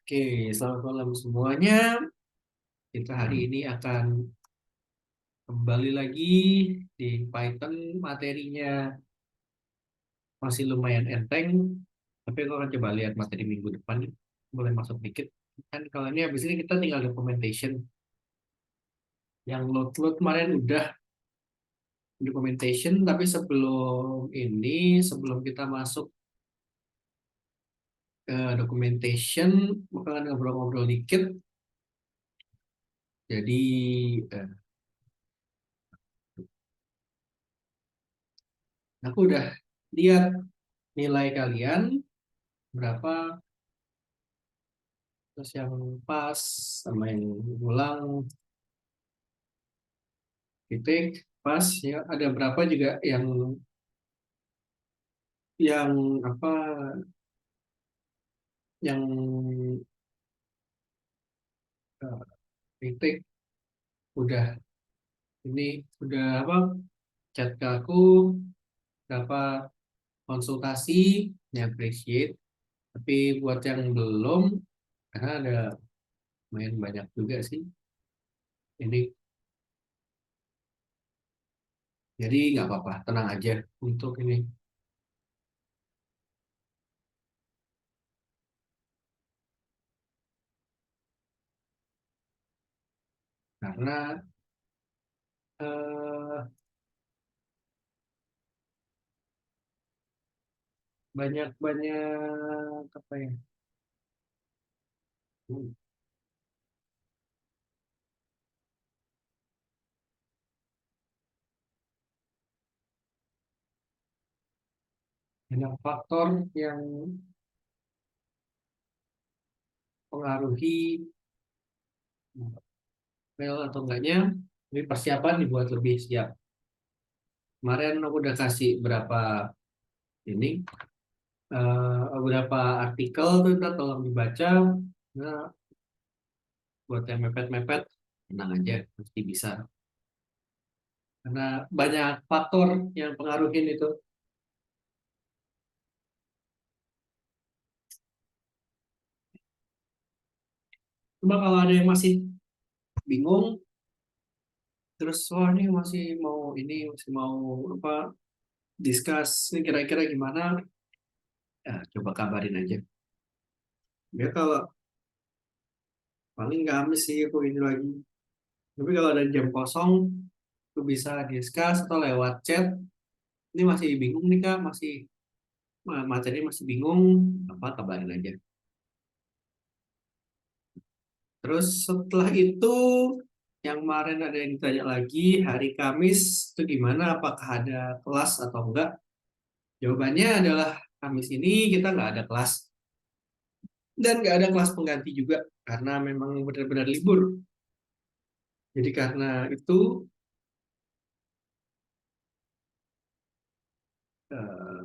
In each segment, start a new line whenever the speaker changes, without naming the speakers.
Oke, selamat malam semuanya. Kita hari ini akan kembali lagi di Python. Materinya masih lumayan enteng, tapi aku akan coba lihat materi minggu depan. Boleh masuk dikit. Kan kalau ini habis ini kita tinggal documentation. Yang load-load kemarin udah documentation, tapi sebelum kita masuk ke documentation, bakalan ngobrol-ngobrol dikit. Jadi, eh, aku udah lihat nilai kalian berapa, terus yang pas sama yang ulang titik pas ya, ada berapa juga yang apa yang eh, titik udah ini udah apa chat ke aku, berapa konsultasi, ya appreciate. Tapi buat yang belum, karena ada main banyak juga sih ini, jadi nggak apa-apa, tenang aja untuk ini. Karena eh, banyak banyak apa ya, banyak faktor yang pengaruhi fail atau enggaknya. Ini persiapan dibuat lebih siap. Kemarin aku udah kasih berapa ini beberapa artikel tuh, kita tolong dibaca. Nah, buat yang mepet-mepet, tenang aja, pasti bisa. Karena banyak faktor yang pengaruhin itu. Cuma kalau ada yang masih bingung, terus wah ini masih mau apa discuss ini kira-kira gimana, ya coba kabarin aja. Ya kalau paling gamis sih aku ini lagi. Tapi kalau ada jam kosong, itu bisa discuss atau lewat chat. Ini masih bingung nih Kak, materi masih bingung, apa kabarin aja. Terus setelah itu, yang kemarin ada yang ditanya lagi, hari Kamis itu gimana? Apakah ada kelas atau enggak? Jawabannya adalah Kamis ini kita nggak ada kelas dan nggak ada kelas pengganti juga karena memang benar-benar libur. Jadi karena itu eh,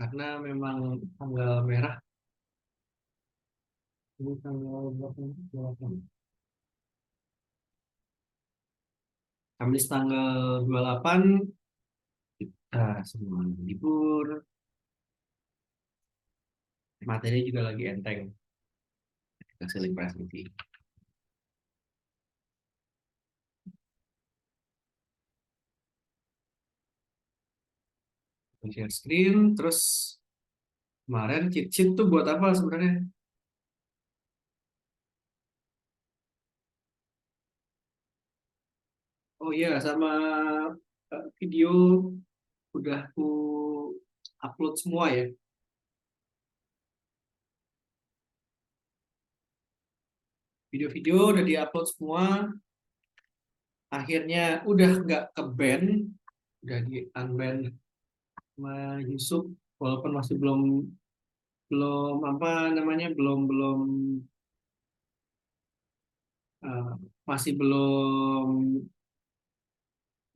karena memang tanggal merah ini tanggal berapa? Kamis tanggal 28 kita semua libur, materi juga lagi enteng, kita selebrasi. Share screen, terus kemarin cheat sheet tuh buat apa sebenarnya? Oh iya, sama video udah aku upload semua ya. Video-video udah diupload semua, akhirnya udah nggak ke ban, udah di unban sama Yusuf, walaupun masih belum belum apa namanya belum belum eh, masih belum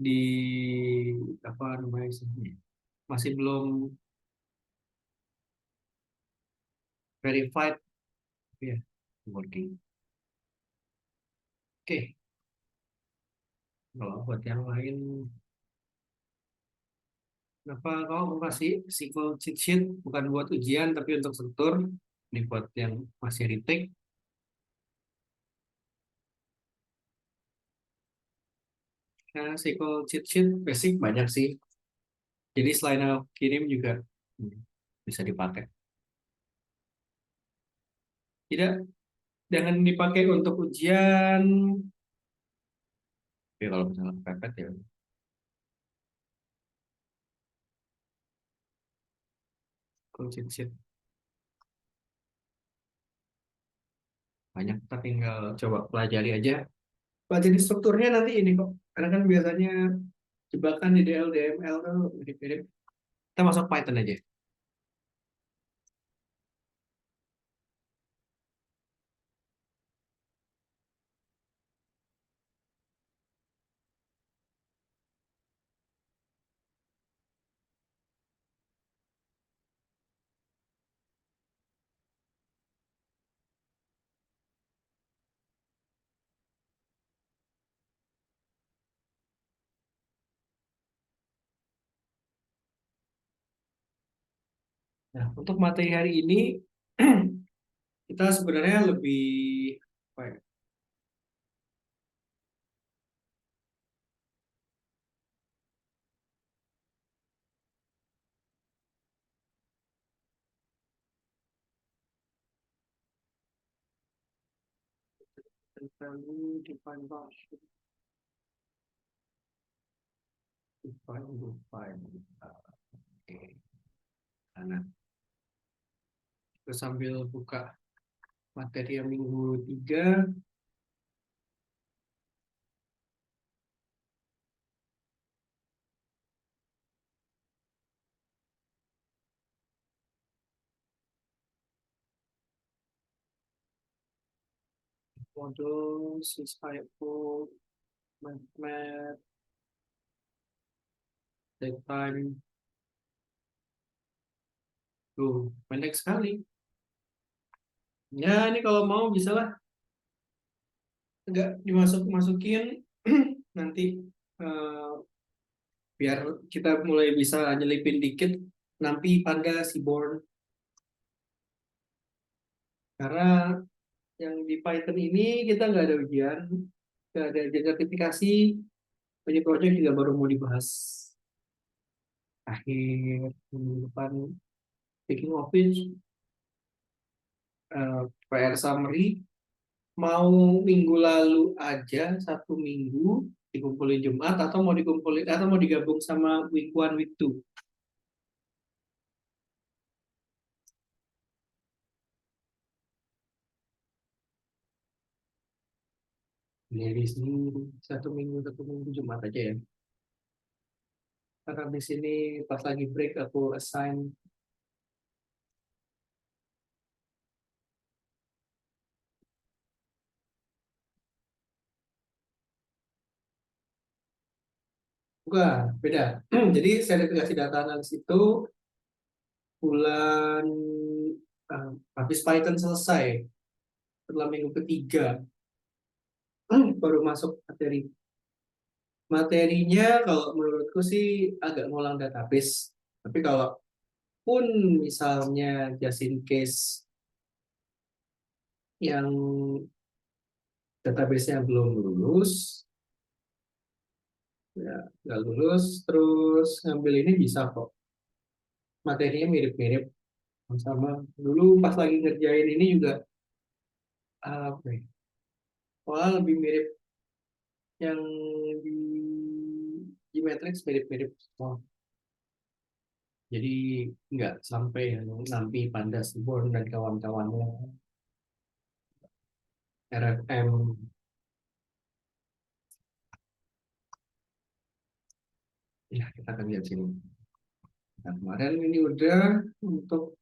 di apa namanya sih, masih belum verified ya, working. Oke, kalau buat yang lain, kenapa kau mau kasih SQL cheat sheet bukan buat ujian tapi untuk struktur? Ini buat yang masih retake. Nah, SQL cheat sheet basic banyak sih. Jadi selain aku kirim juga hmm, bisa dipakai. Tidak, jangan dipakai untuk ujian. Tapi kalau misalnya kepepet ya SQL cheat sheet banyak. Kita tinggal coba pelajari aja. Pelajari strukturnya nanti ini kok. Karena kan biasanya jebakan di DL, DML tuh mirip-mirip. Kita masuk Python aja. Nah, untuk materi hari ini kita sebenarnya lebih apa ya, tentang define function, define. Oke. Nah, terus sambil buka materi yang minggu 3, modul, sysfile, math, daytime, tuh pendek sekali. Ya, ini kalau mau bisa lah, nggak dimasuk-masukin nanti eh, biar kita mulai bisa nyelipin dikit nanti pada Seaborn. Karena yang di Python ini kita nggak ada ujian, nggak ada sertifikasi, banyak project juga baru mau dibahas akhir minggu depan. Speaking of which, PR summary mau minggu lalu aja, 1 minggu dikumpulin Jumat, atau mau dikumpulin atau mau digabung sama week 1 week 2. Jadi sini 1 minggu Jumat aja ya. Karena di sini pas lagi break aku assign. Bukan, beda. Jadi sertifikasi data analis itu bulan habis Python selesai, setelah minggu 3 baru masuk materi. Materinya kalau menurutku sih agak ngulang database. Tapi kalau pun misalnya just in case yang database-nya belum lulus, ya nggak lulus, terus ngambil ini bisa kok. Materinya mirip-mirip sama dulu pas lagi ngerjain ini juga apa ya, soal lebih mirip yang di Gmatrix mirip-mirip semua. Jadi nggak sampai yang nanti Pandas Born dan kawan-kawannya RFM. Ya, kita akan lihat sini. Nah, kemarin ini udah untuk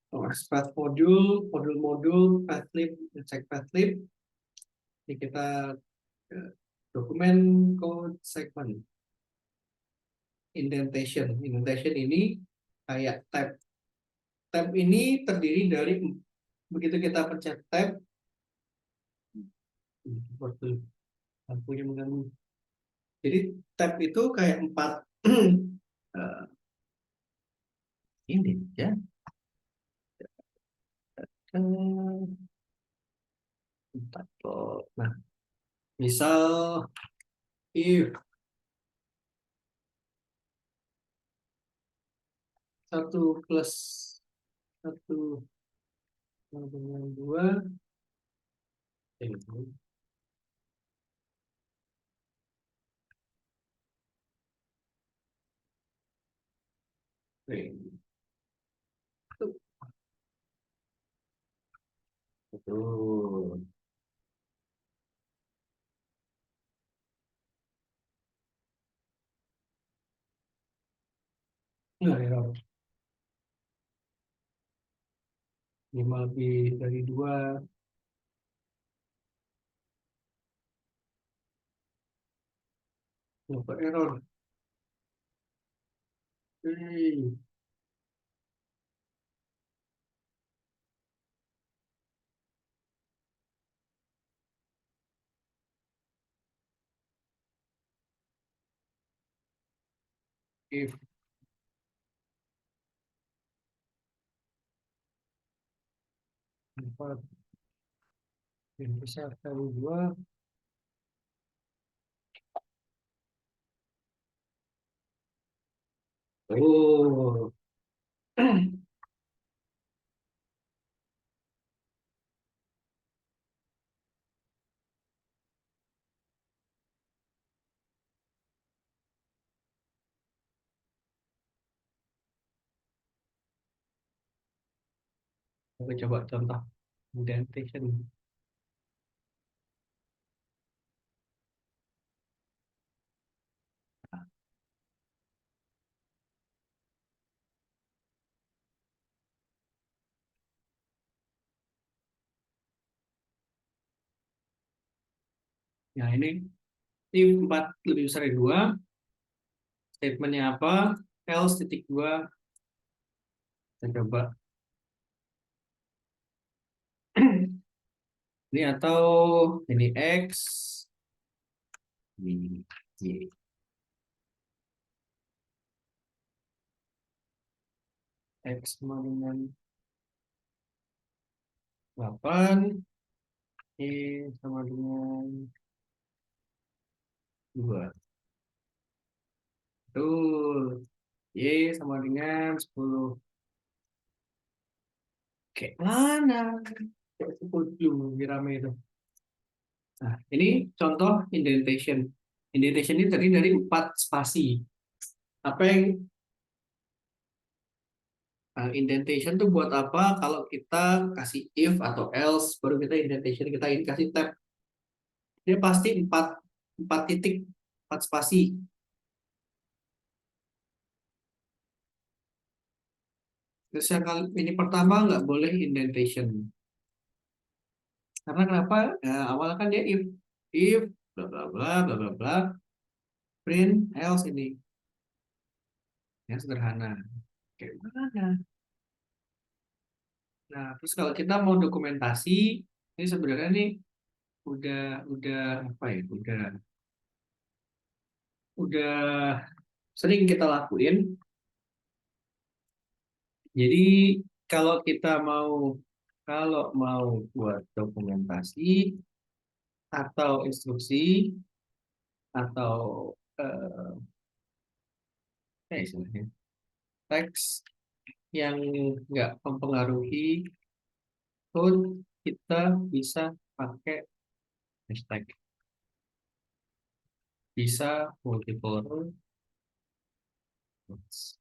extract modul, pathlib, cek pathlib. Ini kita dokumen code segment. Indentation ini kayak tab. Tab ini terdiri dari begitu kita pencet tab, lampunya mengganggu. Jadi tab itu kayak 4 ini ya. Bentar, kok. Nah, misal if satu plus satu sama dengan dua, itu. Betul. Nah, ya, 5 lebih dari 2, dapat error. Hei, if 4 yang besar kali 2. Oh, aku coba contoh indentation. Nah, ini 4 lebih besar dari 2. Statementnya apa? Else titik 2. Kita coba. Ini atau ini X, ini Y. X sama dengan 8, Y sama dengan 2. Betul. Y sama dengan 10. Kayak mana? Kayak 10 lebih rame itu. Nah, ini contoh indentation. Indentation ini terdiri dari 4 spasi. Apa yang indentation tuh buat apa? Kalau kita kasih if atau else, baru kita indentation, kita ini kasih tab. Dia pasti 4 titik, 4 spasi. Terus yang kali ini pertama nggak boleh indentation. Karena kenapa? Awalnya kan dia if bla bla bla bla bla bla print else ini yang sederhana. Kayak mana? Nah, terus kalau kita mau dokumentasi, ini sebenarnya nih udah apa ya? Udah sering kita lakuin. Jadi kalau kita mau buat dokumentasi atau instruksi atau istilahnya teks yang nggak mempengaruhi code, kita bisa pakai hashtag, bisa multiple quotes.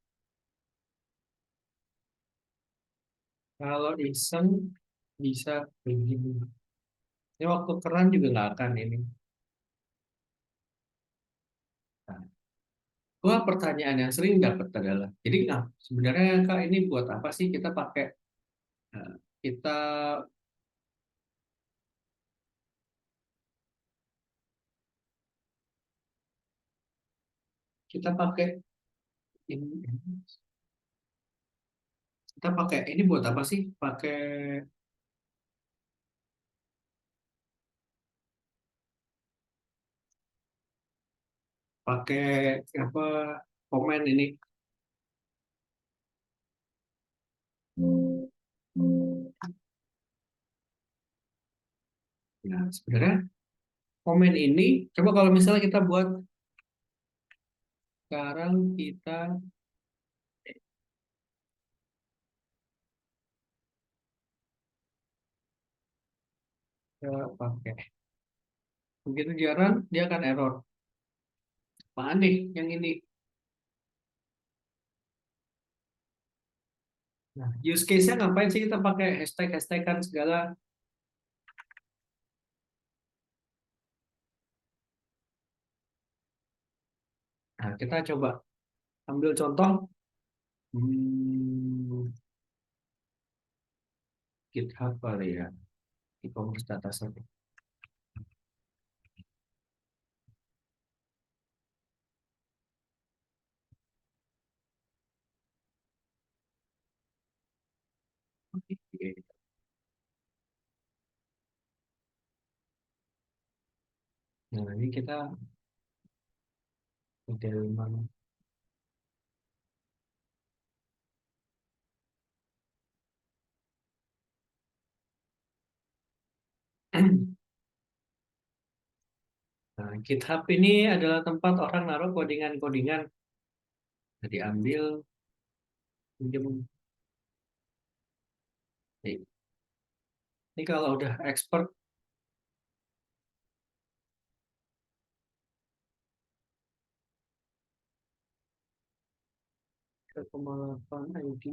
Kalau iseng bisa begini. Ini waktu keren juga nggak akan ini. Nah, pertanyaan yang sering dapat adalah, jadi sebenarnya Kak ini buat apa sih kita pakai eh, kita kita pakai ini kita pakai ini buat apa sih? Pakai apa komen ini? sebenarnya komen ini, coba kalau misalnya kita buat sekarang kita pakai begitu jarang dia akan error. Apaan nih yang ini? Nah, use case-nya ngapain sih kita pakai hashtag kan segala. Nah, kita coba ambil contoh hmm, GitHub kali ya, e-commerce data set. Oke. Nah, ini kita model mana? Nah, GitHub ini adalah tempat orang naruh codingan-codingan. Nah, diambil, pinjam. Ini kalau udah expert, 3,8 IDE.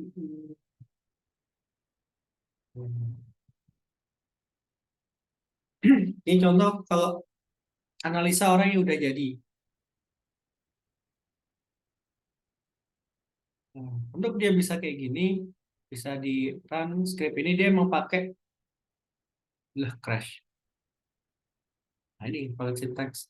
Ini contoh kalau analisa orang yang udah jadi. Nah, untuk dia bisa kayak gini, bisa di run script ini dia mau pakai lah crash. Nah, ini koleksi teks.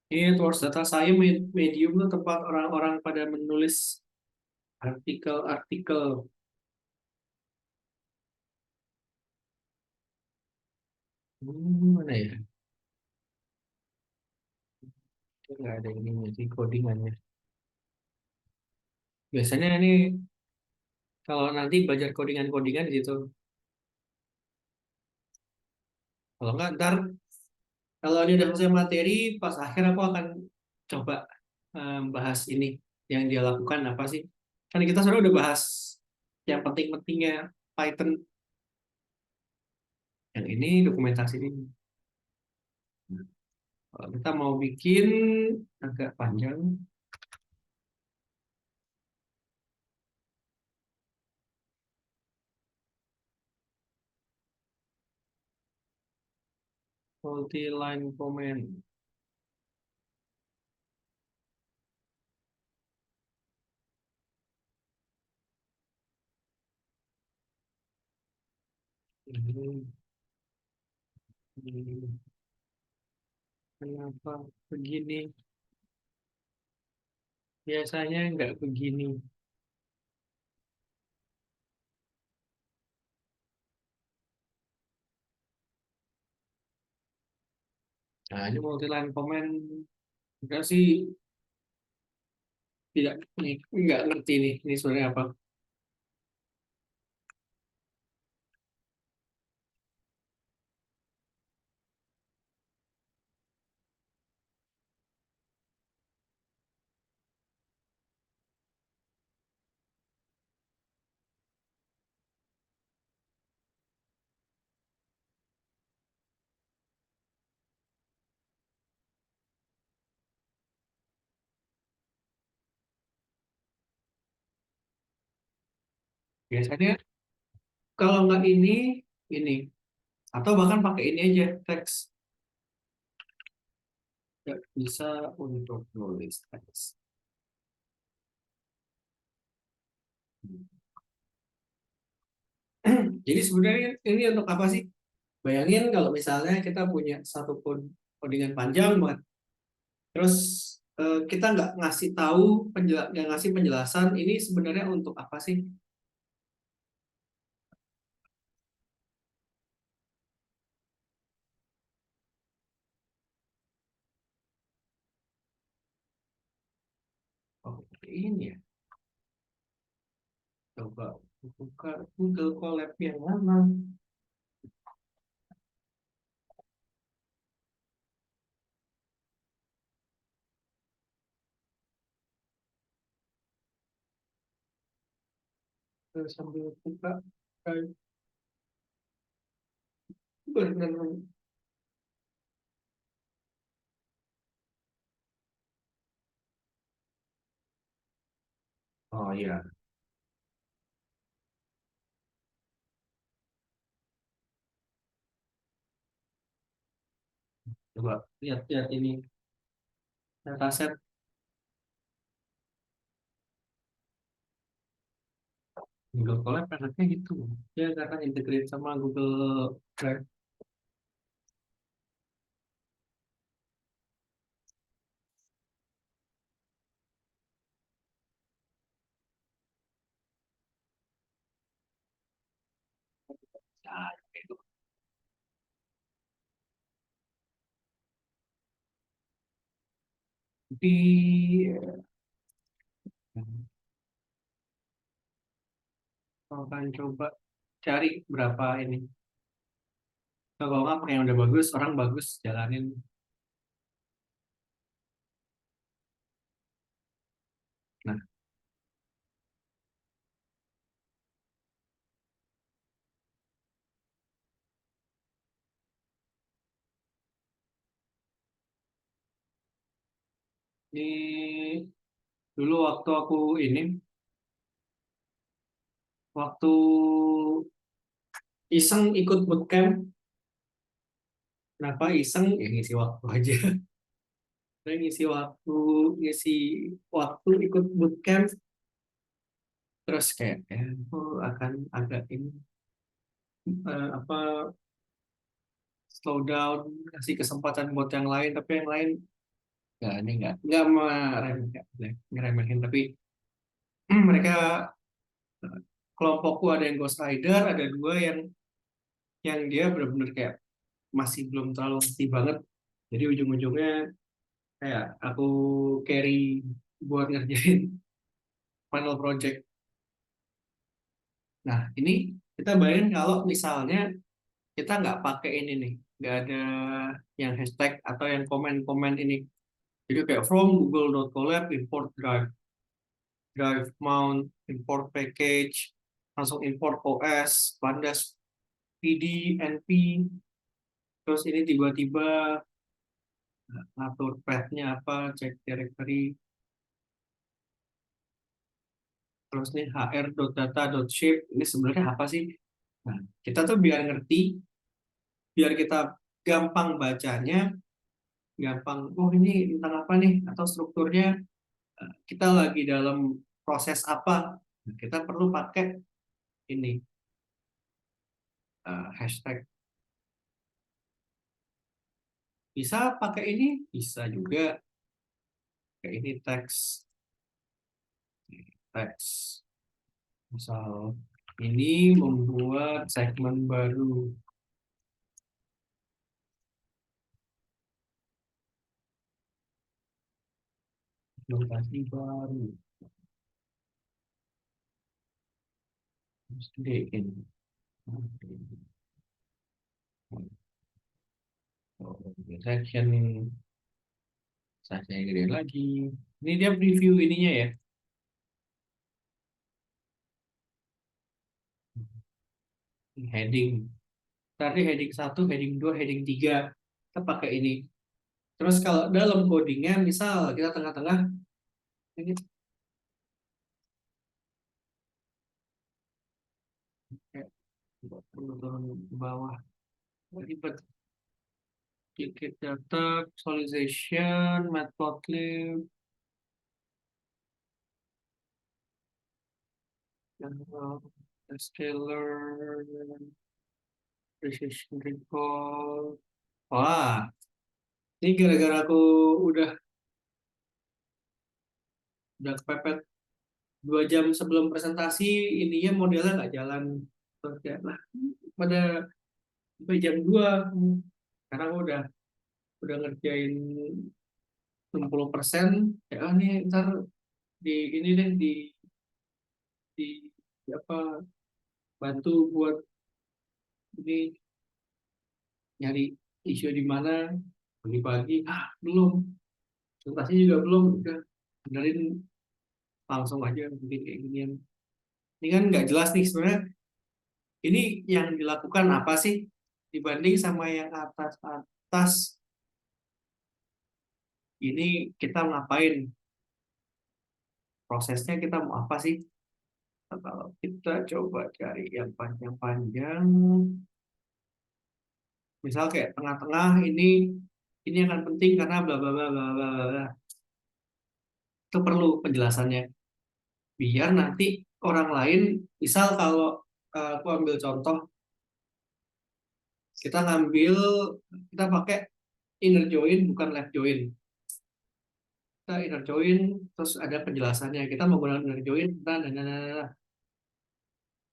Ini towards data science medium tuh tempat orang-orang pada menulis artikel-artikel. Mana ya? Itu nggak ada ini sih codingannya. Biasanya ini kalau nanti belajar codingan-codingan di situ. Kalau nggak, ntar kalau ini udah selesai materi, pas akhir aku akan coba bahas ini yang dia lakukan apa sih? Kan kita sebenarnya udah bahas yang penting-pentingnya Python. Yang ini dokumentasi ini. Nah, kalau kita mau bikin agak panjang, multi-line comment. Ini, ini, kenapa begini? Biasanya nggak begini. Nah, ini multi-line comment. Enggak sih, tidak, nih, nggak ngerti nih, ini sebenarnya apa. Biasanya kalau nggak ini. Atau bahkan pakai ini aja, teks. Nggak bisa untuk nulis teks. Jadi sebenarnya ini untuk apa sih? Bayangin kalau misalnya kita punya satu codingan panjang banget, terus kita nggak ngasih tahu nggak ngasih penjelasan ini sebenarnya untuk apa sih? ini ya. Coba buka Google Colab yang mana. Terus sambil buka kayak benar. Oh iya, coba lihat-lihat ini dataset Google Colab enaknya gitu. Ya karena integrate sama Google Drive. Nah, itu. Tapi kalau kalian coba cari berapa ini. Kalau nggak pakai yang udah bagus, orang bagus jalanin. Nah, ini dulu waktu aku ini, waktu iseng ikut bootcamp. Kenapa iseng? Ya ngisi waktu aja. Saya ngisi waktu ikut bootcamp, terus kayak oh, akan agak ini apa slow down, kasih kesempatan buat yang lain, tapi yang lain nggak ini nggak ngeremehin, tapi mereka kelompokku ada yang Ghost Rider, ada dua yang dia benar-benar kayak masih belum terlalu ngerti banget. Jadi ujung-ujungnya kayak aku carry buat ngerjain final project. Nah, ini kita bayangin kalau misalnya kita nggak pakai ini nih, nggak ada yang hashtag atau yang komen-komen ini. Jadi kayak from google.colab import drive mount, import package, langsung import OS, Pandas PD, NP, terus ini tiba-tiba ngatur path-nya apa, cek directory, terus nih hr.data.shape, ini sebenarnya apa sih? Nah, kita tuh biar ngerti, biar kita gampang bacanya, gampang, oh ini tentang apa nih, atau strukturnya, kita lagi dalam proses apa, nah, kita perlu pakai ini, hashtag. Bisa pakai ini, bisa juga kayak ini teks. Misal ini membuat segmen baru, lokasi baru, terus gedein. Section saya gede lagi. Ini dia preview ininya ya. Heading. Tadi heading satu, heading 2, heading 3. Kita pakai ini. Terus kalau dalam codingnya, misal kita tengah-tengah, ini kayak turun ke bawah. Ribet. Dikit data, visualization, matplotlib, scalar, precision recall. Wah, ini gara-gara aku udah udah kepepet 2 jam sebelum presentasi, ininya modelnya nggak jalan. Terus kayak, nah, pada sampai jam 2, sekarang udah ngerjain 60%, ya nih ntar di ini deh di apa bantu buat ini nyari isu di mana pagi-pagi belum presentasi juga belum udah benerin langsung aja bikin kayak ginian ini kan nggak jelas nih sebenarnya ini yang dilakukan apa sih dibanding sama yang atas atas ini kita ngapain prosesnya kita mau apa sih. Nah, kalau kita coba cari yang panjang-panjang misal kayak tengah-tengah ini akan penting karena bla bla bla bla bla bla bla. Itu perlu penjelasannya biar nanti orang lain misal kalau aku ambil contoh kita ngambil kita pakai inner join bukan left join kita inner join terus ada penjelasannya kita menggunakan inner join nah.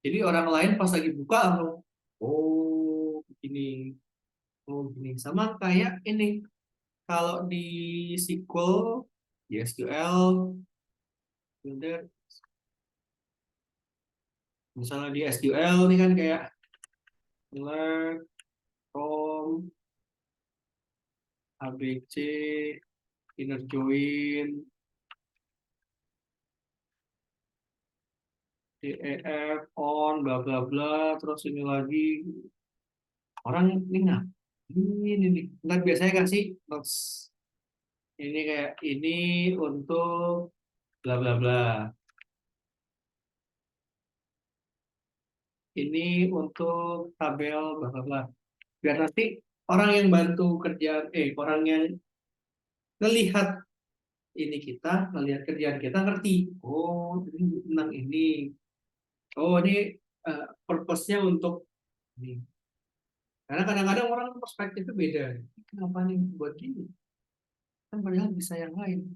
Jadi orang lain pas lagi buka langsung oh ini oh gini sama kayak ini kalau di SQL di SQL builder misalnya di SQL ini kan kayak alert from ABC inner join DEF on bla bla bla terus ini lagi orang ini nggak ini nih nggak biasanya kasih notes ini kayak ini untuk bla bla bla ini untuk tabel bla bla bla biar nanti orang yang bantu kerjaan orang yang ngelihat ini kita ngelihat kerjaan kita ngerti oh ini tentang ini oh ini purpose-nya untuk ini karena kadang-kadang orang perspektifnya beda kenapa nih buat gini kan padahal bisa yang lain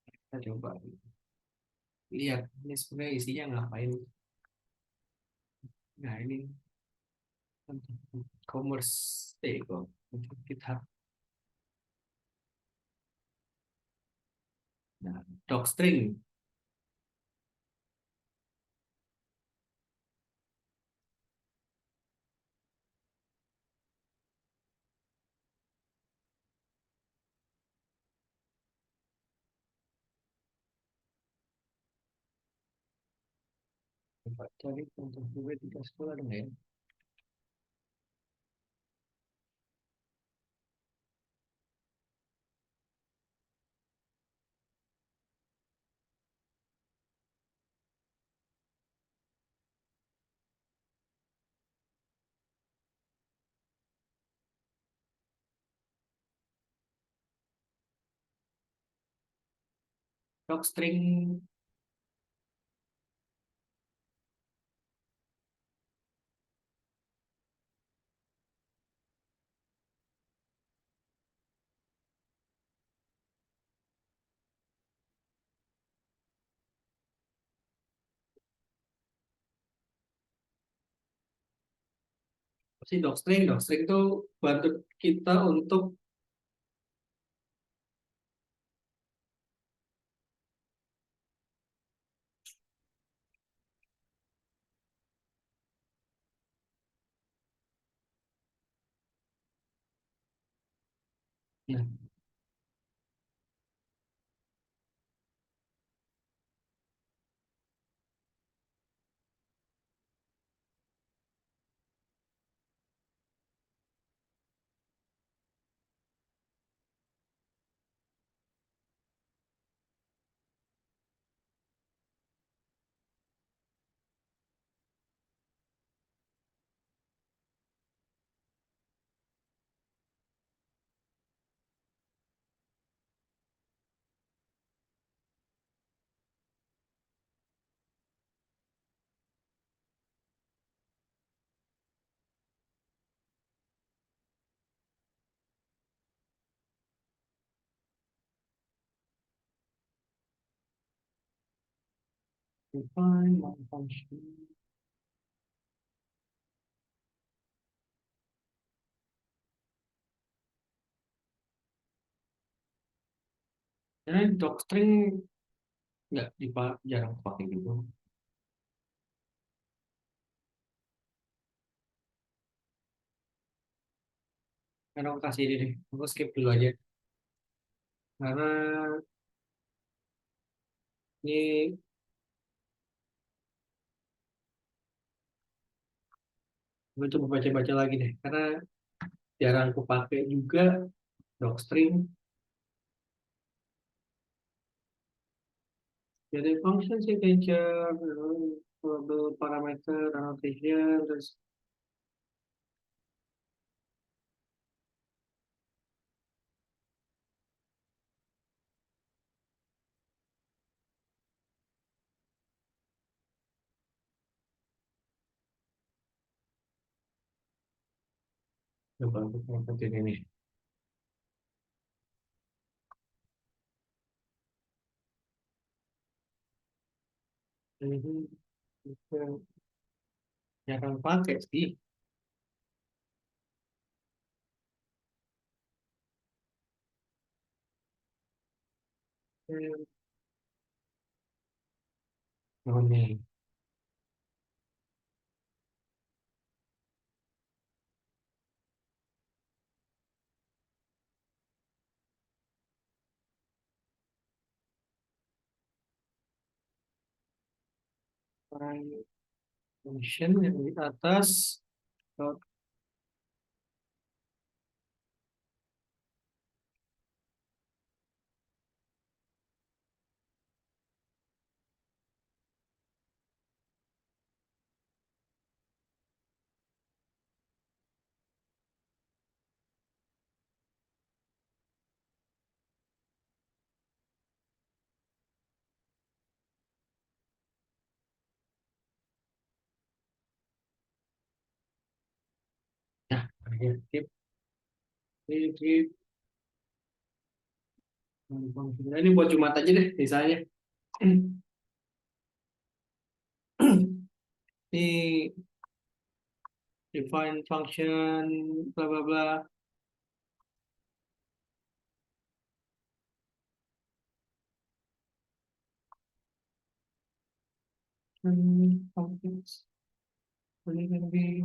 kita coba lihat ini sebenarnya isinya ngapain nah ini commerce kok kita nah docstring coba cari untuk gue di sekolah dong ya docstring si docstring itu bantu kita untuk nah, define function Karena docstring nggak jarang pakai gitu. Karena aku kasih ini deh, aku skip dulu aja. Karena ini gue coba baca-baca lagi deh. Karena jarang aku pakai juga docstring. Jadi function signature, global parameter, annotation, terus coba untuk ngikutin ini. Ini kita jarang pakai sih. Oh, nih, function yang di atas. Dot nah, ya, tip, tip. Nah, ini buat Jumat aja deh, misalnya. Ini define function, bla bla bla. Functions, ini can be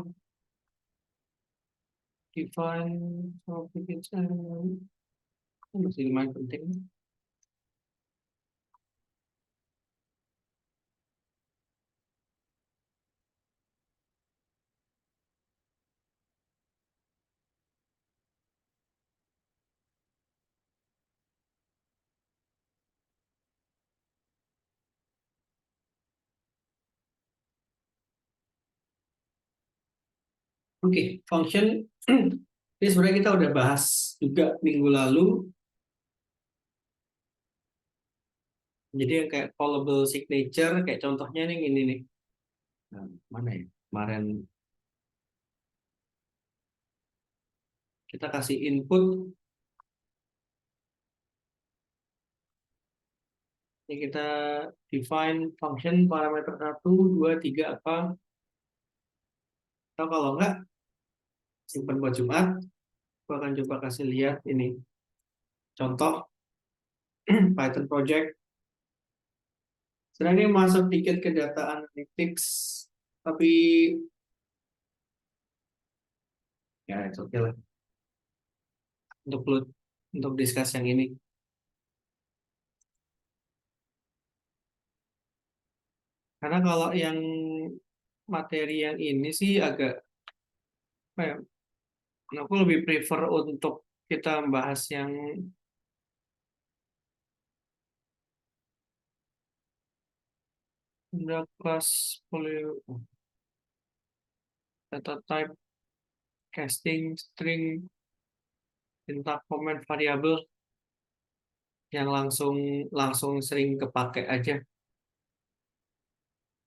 define application. Masih lumayan penting. Oke, function. Ini sebenarnya kita udah bahas juga minggu lalu. Jadi yang kayak callable signature, kayak contohnya nih ini nih. Nah, mana ya? Kemarin kita kasih input, ini kita define function parameter satu, 2, 3 apa. Atau kalau enggak, simpan buat Jumat. Aku akan coba kasih lihat ini. Contoh Python project. Sebenarnya masuk dikit ke data analytics, tapi ya itu oke lah untuk untuk discuss yang ini. Karena kalau yang materi yang ini sih agak apa ya, aku lebih prefer untuk kita bahas yang udah kelas data type, casting, string, tinta comment variabel yang langsung langsung sering kepake aja.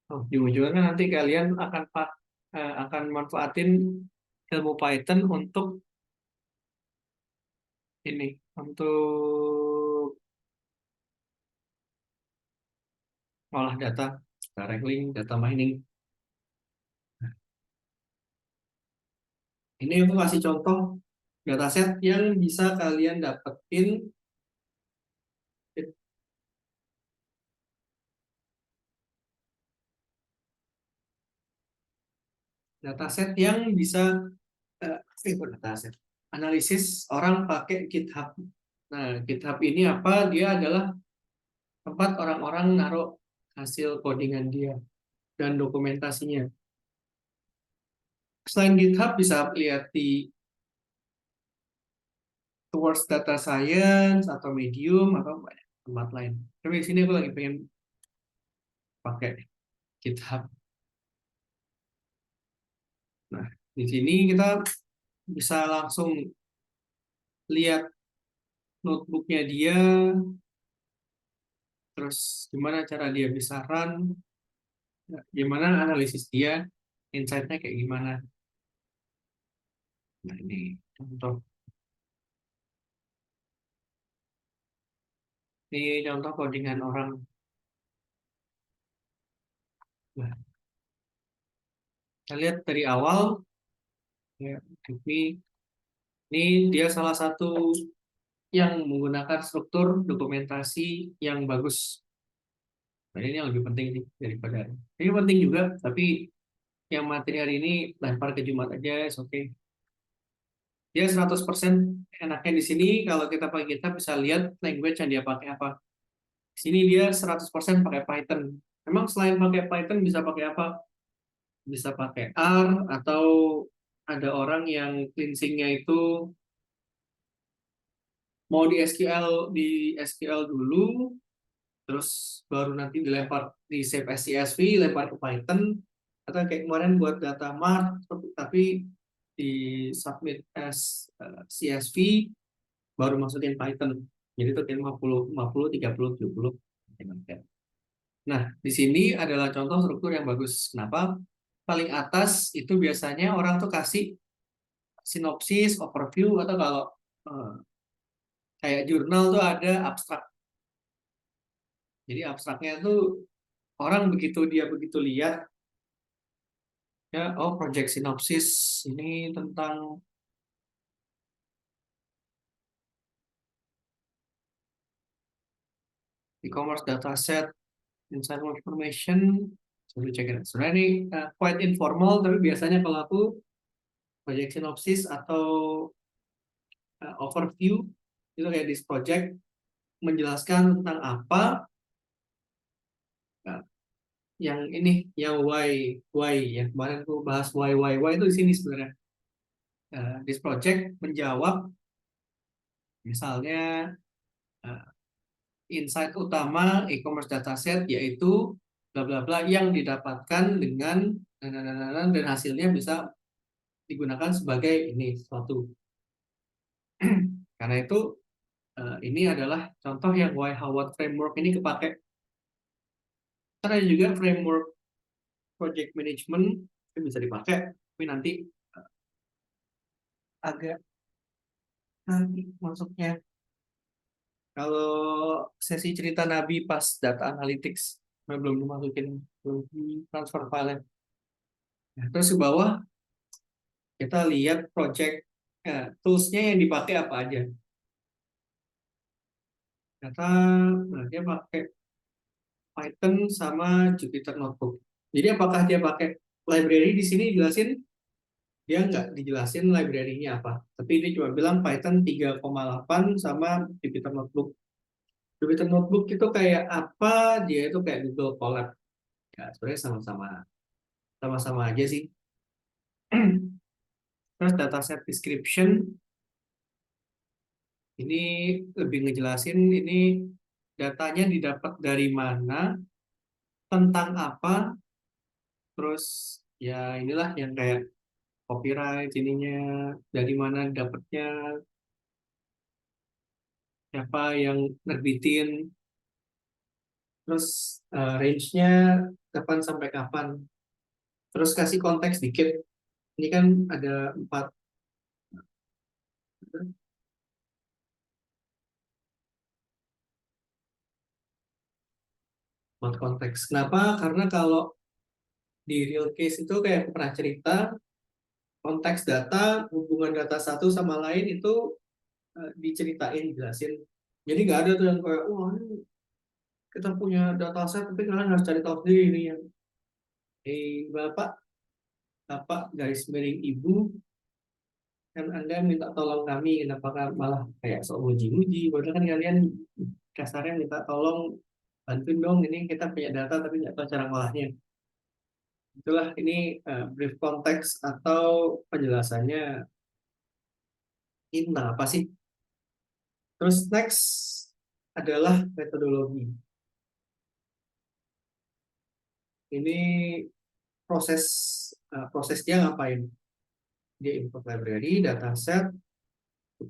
Oh, ujung-ujungnya kan nanti kalian akan manfaatin ilmu Python untuk ini, untuk olah data, data wrangling, data mining. Ini aku kasih contoh dataset yang bisa kalian dapetin dataset yang bisa dataset analisis orang pakai GitHub. Nah, GitHub ini apa? Dia adalah tempat orang-orang naruh hasil codingan dia dan dokumentasinya. Selain GitHub bisa lihat di Towards Data Science atau Medium atau banyak tempat lain. Tapi di sini aku lagi pengen pakai GitHub. Nah, di sini kita bisa langsung lihat notebooknya dia, terus gimana cara dia bisa run, gimana analisis dia, insight-nya kayak gimana. Nah, ini contoh. Ini contoh codingan orang. Nah, kita lihat dari awal, ya, ini dia salah satu yang menggunakan struktur dokumentasi yang bagus. Nah, ini yang lebih penting sih daripada ini penting juga, tapi yang materi hari ini lempar ke Jumat aja, oke. Okay. Dia 100% enaknya di sini kalau kita pakai kita bisa lihat language yang dia pakai apa. Di sini dia 100% pakai Python. Memang selain pakai Python bisa pakai apa? Bisa pakai R atau ada orang yang cleansing-nya itu mau di SQL dulu, terus baru nanti dilempar di save as CSV, lempar ke Python, atau kayak kemarin buat data mart, tapi di submit as CSV, baru masukin Python. Jadi itu kayak 50, 50, 30, 70. Nah, di sini adalah contoh struktur yang bagus. Kenapa? Paling atas itu biasanya orang tuh kasih sinopsis, overview, atau kalau eh, kayak jurnal tuh ada abstrak. Jadi abstraknya tuh orang begitu lihat, ya, oh project sinopsis ini tentang e-commerce dataset, insight information, sudah cek it. Sebenarnya ini quite informal, tapi biasanya kalau aku project sinopsis atau overview itu kayak this project menjelaskan tentang apa, uh, yang ini yang why yang kemarin aku bahas why itu di sini sebenarnya. This project menjawab misalnya uh, insight utama e-commerce dataset yaitu bla bla bla yang didapatkan dengan dan hasilnya bisa digunakan sebagai ini suatu. Karena itu ini adalah contoh yang why how what framework ini kepake. Karena juga framework project management itu bisa dipakai, tapi nanti agak nanti masuknya kalau sesi cerita Nabi pas data analytics belum dimasukin, belum transfer file. Nah, terus ke bawah kita lihat project tools-nya yang dipakai apa aja. Data, nah, dia pakai Python sama Jupyter Notebook. Jadi apakah dia pakai library di sini jelasin? Dia nggak dijelasin library-nya apa. Tapi dia cuma bilang Python 3,8 sama Jupyter Notebook. Jupyter Notebook itu kayak apa? Dia itu kayak Google Colab. Ya, sebenarnya sama-sama aja sih. Terus dataset description ini lebih ngejelasin ini datanya didapat dari mana, tentang apa, terus ya inilah yang kayak copyright ininya, dari mana dapatnya, siapa yang nerbitin, terus range-nya kapan sampai kapan, terus kasih konteks dikit. Ini kan ada empat konteks. Kenapa? Karena kalau di real case itu kayak aku pernah cerita, konteks data, hubungan data satu sama lain itu diceritain, jelasin. Jadi nggak ada tuh yang kayak, wah ini kita punya data set, tapi kalian harus cari tahu sendiri ini yang, Bapak, Bapak garis miring Ibu, kan Anda minta tolong kami, kenapa malah kayak sok uji-uji, padahal kan kalian kasarnya minta tolong bantuin dong, ini kita punya data tapi nggak tahu cara ngolahnya. Itulah ini brief konteks atau penjelasannya ini apa sih. Terus next adalah metodologi. Ini proses prosesnya ngapain? Dia input library, dataset,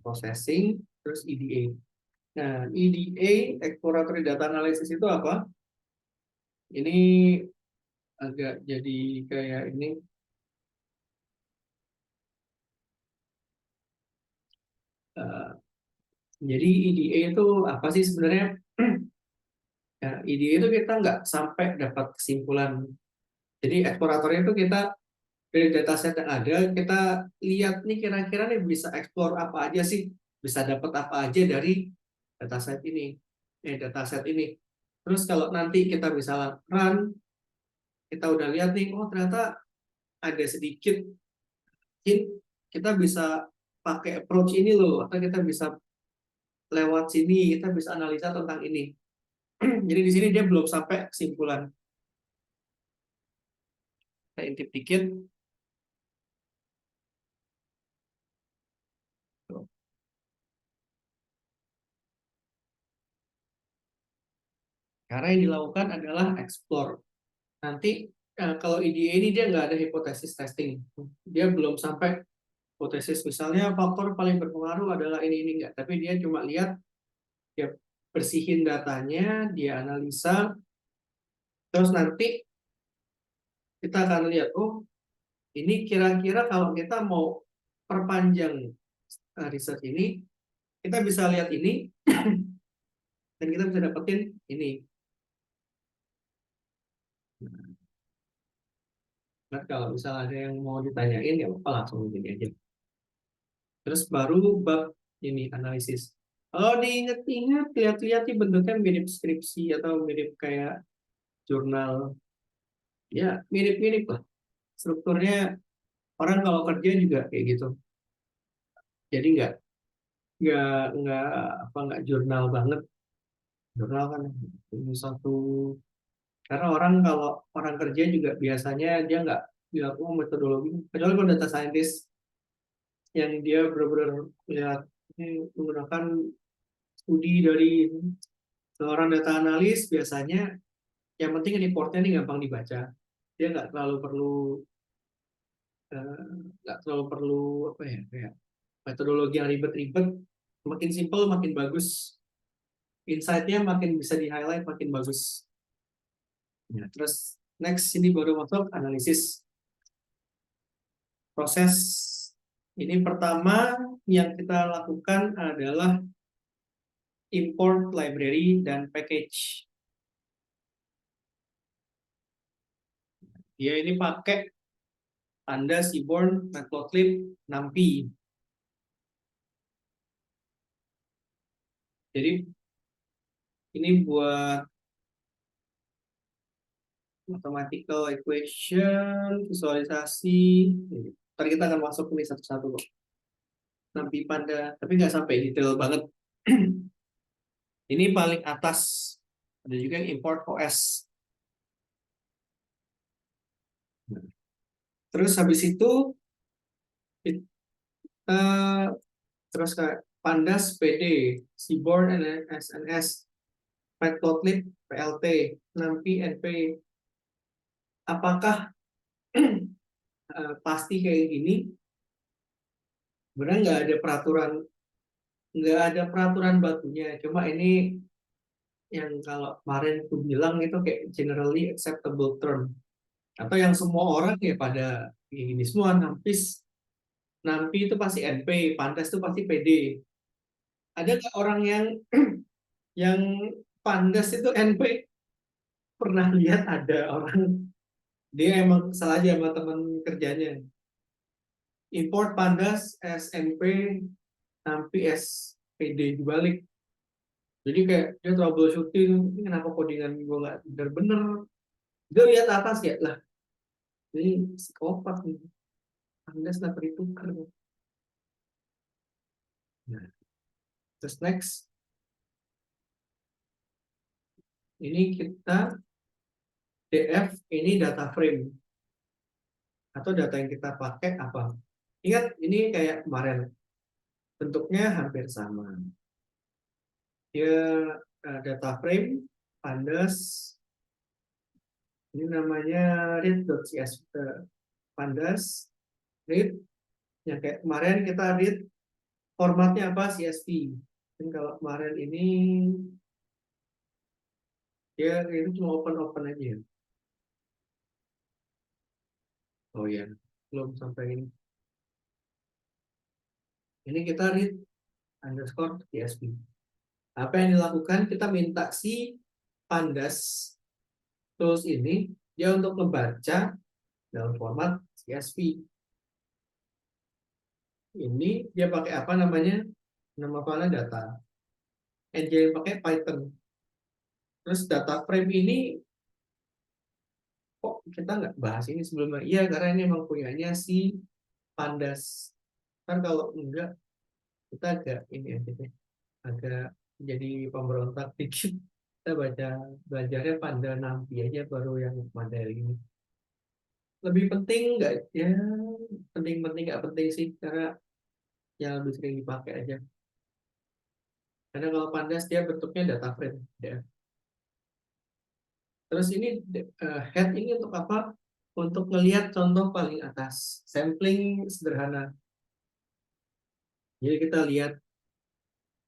processing, terus EDA. Nah, EDA, exploratory data analysis itu apa? Ini agak jadi kayak ini. eh, jadi EDA itu apa sih sebenarnya? Ya, EDA itu kita nggak sampai dapat kesimpulan. Jadi eksploratornya itu kita dari dataset yang ada, kita lihat nih kira-kira nih bisa explore apa aja sih, bisa dapat apa aja dari dataset ini, dataset ini. Terus kalau nanti kita bisa run, kita udah lihat nih, oh ternyata ada sedikit hint, kita bisa pakai approach ini loh, atau kita bisa lewat sini, kita bisa analisa tentang ini. Jadi di sini dia belum sampai kesimpulan. Kita intip dikit. Karena yang dilakukan adalah explore. Nanti kalau EDA ini dia nggak ada hipotesis testing. Dia belum sampai hipotesis misalnya faktor paling berpengaruh adalah ini nggak. Tapi dia cuma lihat, dia bersihin datanya, dia analisa, terus nanti kita akan lihat, oh ini kira-kira kalau kita mau perpanjang riset ini, kita bisa lihat ini, dan kita bisa dapetin ini. Nah, kalau misalnya ada yang mau ditanyain, ya apa langsung begini aja. Terus baru bab ini analisis. Kalau diingat-ingat, lihat-lihat nih bentuknya mirip skripsi atau mirip kayak jurnal. Ya, mirip-mirip lah. Strukturnya orang kalau kerja juga kayak gitu. Jadi nggak nggak jurnal banget. Jurnal kan ini satu. Karena orang kalau orang kerja juga biasanya dia nggak bilang oh metodologi. Kecuali kalau data scientist yang dia benar-benar lihat ini menggunakan studi dari seorang data analis, biasanya yang penting reportnya ini gampang dibaca. Dia nggak terlalu perlu apa ya kayak metodologi yang ribet-ribet. Makin simple makin bagus, insight-nya makin bisa di highlight makin bagus. Ya, terus next ini baru masuk analisis proses. Ini pertama yang kita lakukan adalah import library dan package. Dia ini pakai Panda, Seaborn, Matplotlib, NumPy. Jadi ini buat mathematical equation, visualisasi. Ntar kita akan masuk ini satu-satu kok. NumPy Panda, tapi nggak sampai detail banget. Ini paling atas. Ada juga yang import OS. Terus habis itu kita terus kayak Pandas PD, Seaborn SNS, Matplotlib PLT, NumPy NP. Apakah pasti kayak gini? Sebenarnya nggak ada peraturan bakunya. Cuma ini yang kalau kemarin aku bilang itu kayak generally acceptable term, atau yang semua orang ya pada ini semua. Nampi itu pasti NP, Pandas itu pasti PD. Ada nggak orang yang Pandas itu NP? Pernah lihat ada orang dia emang salah aja sama teman kerjanya. Import Pandas SNP, Nampi SPD dibalik. Jadi kayak dia troubleshooting, ini kenapa codingan gue nggak bener-bener. Dia lihat atas ya lah, Ini psikopat nih. Anda sudah bertukar. Nah, terus next, ini kita DF ini data frame atau data yang kita pakai apa? Ingat, ini kayak kemarin, bentuknya hampir sama. Dia data frame, pandas, ini namanya read.csv, pandas, read, yang kayak kemarin kita read, formatnya apa? CSV. Dan kalau kemarin ini, ya ini cuma open-open aja ya. Oh ya, belum sampai ini. Ini kita read underscore CSV. Apa yang dilakukan? Kita minta si pandas tools ini dia untuk membaca dalam format CSV. Ini dia pakai apa namanya? Nama file data. Engine pakai Python. Terus data frame ini kok kita nggak bahas ini sebelumnya? Iya, karena ini memang punyanya si pandas. Kan kalau enggak kita agak ini aja deh, agak jadi pemberontak dikit. Kita belajarnya pada nanti aja baru yang materi ini. Lebih penting nggak ya, penting-penting nggak penting sih, karena yang lebih sering dipakai aja. Karena kalau pandas dia bentuknya data frame ya. Terus ini head ini untuk apa? Untuk melihat contoh paling atas, sampling sederhana. Jadi kita lihat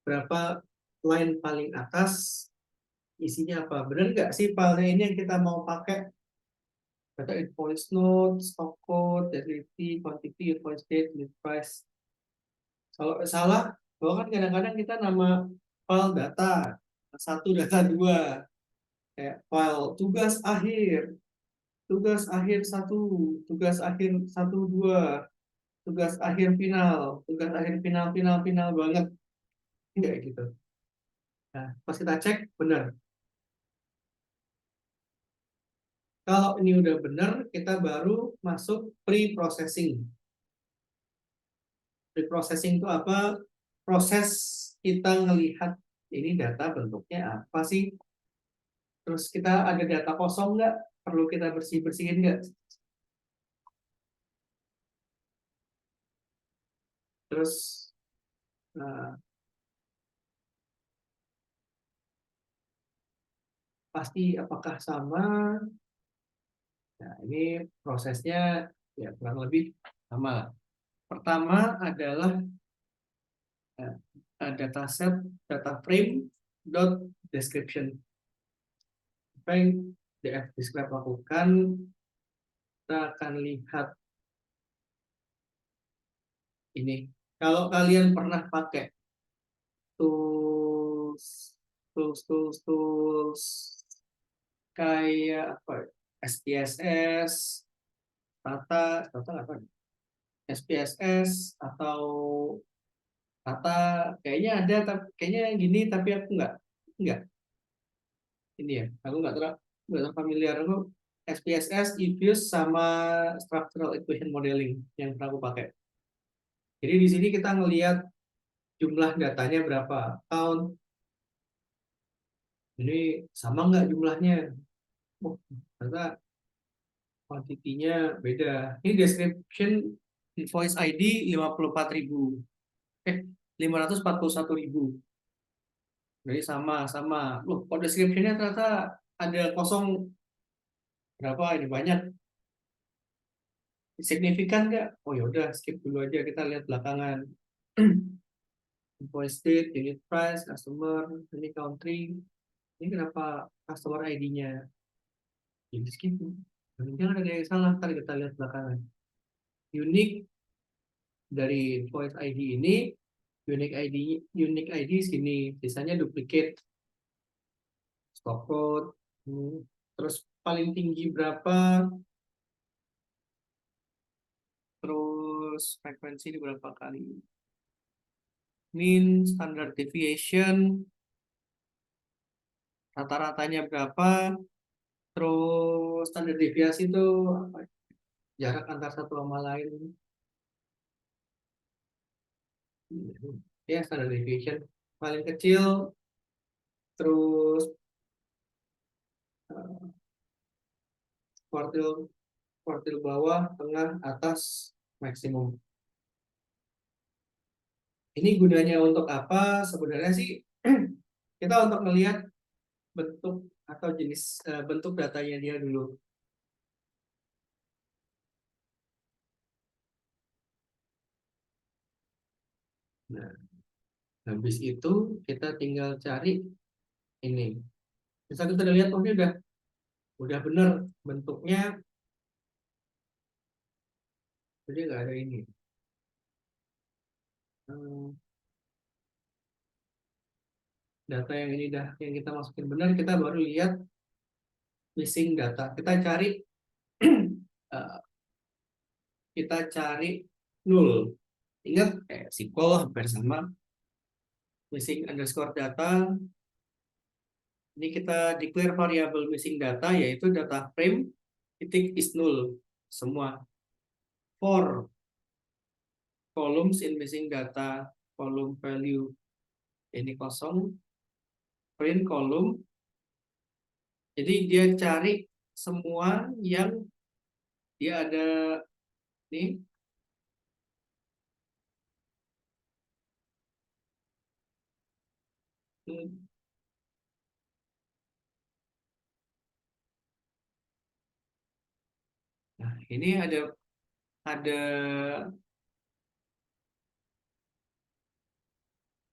berapa line paling atas, isinya apa. Benar nggak sih filenya ini yang kita mau pakai? Data invoice note, stock code, delivery, quantity, invoice date, unit price. Kalau salah, kalau kan kadang-kadang kita nama file data, satu data dua, kayak file tugas akhir satu, tugas akhir satu dua, tugas akhir final final final banget, kayak gitu. Nah, pas kita cek benar. Kalau ini udah benar, kita baru masuk pre-processing. Pre-processing itu apa? Proses kita ngelihat ini data bentuknya apa sih? Terus kita ada data kosong nggak? Perlu kita bersih-bersihin nggak? Terus nah, pasti apakah sama? Nah, ini prosesnya ya kurang lebih sama. Pertama adalah dataset data frame dot description. Apa yang DF Describe lakukan, kita akan lihat ini. Kalau kalian pernah pakai tools, tools kayak apa? SPSS, Tata apa? SPSS atau Tata, kayaknya ada, tapi kayaknya gini, tapi aku nggak ini ya, aku nggak terlalu familiar. Aku SPSS, EViews sama Structural Equation Modeling yang pernah aku pakai. Jadi di sini kita ngelihat jumlah datanya berapa, count, ini sama nggak jumlahnya? Oh, ternyata kuantitinya beda. Ini description invoice ID 54.000, 541.000. Jadi sama-sama. Loh, kok description-nya ternyata ada kosong berapa ini banyak. Signifikan nggak? Oh ya udah skip dulu aja, kita lihat belakangan. Invoice date, unit price, customer, ini country. Ini kenapa customer ID-nya? Jadi skip. Jangan ada yang salah, ntar kita lihat belakangan. Unique dari invoice ID ini, unique ID sini, sisanya duplicate, stock code, terus paling tinggi berapa, terus frekuensi di berapa kali, mean, standard deviation, rata-ratanya berapa, terus standar deviasi itu apa? jarak antar satu sama lain. Ya, standard deviation paling kecil, terus kuartil kuartil bawah, tengah, atas, maksimum. Ini gunanya untuk apa? Sebenarnya sih kita untuk melihat bentuk atau jenis bentuk datanya dia dulu. Nah, habis itu kita tinggal cari ini. Misal kita udah lihat, oh ini udah bener bentuknya, jadi nggak ada ini. Hmm, Data yang ini dah yang kita masukin benar, kita baru lihat missing data. Eh, kita cari nul. Ingat SQL hampir sama, missing underscore data. Ini kita declare variabel missing data, yaitu data frame titik is null semua. For columns in missing data, column value ini kosong, print column. Jadi dia cari semua yang dia ada nih. Nah, ini ada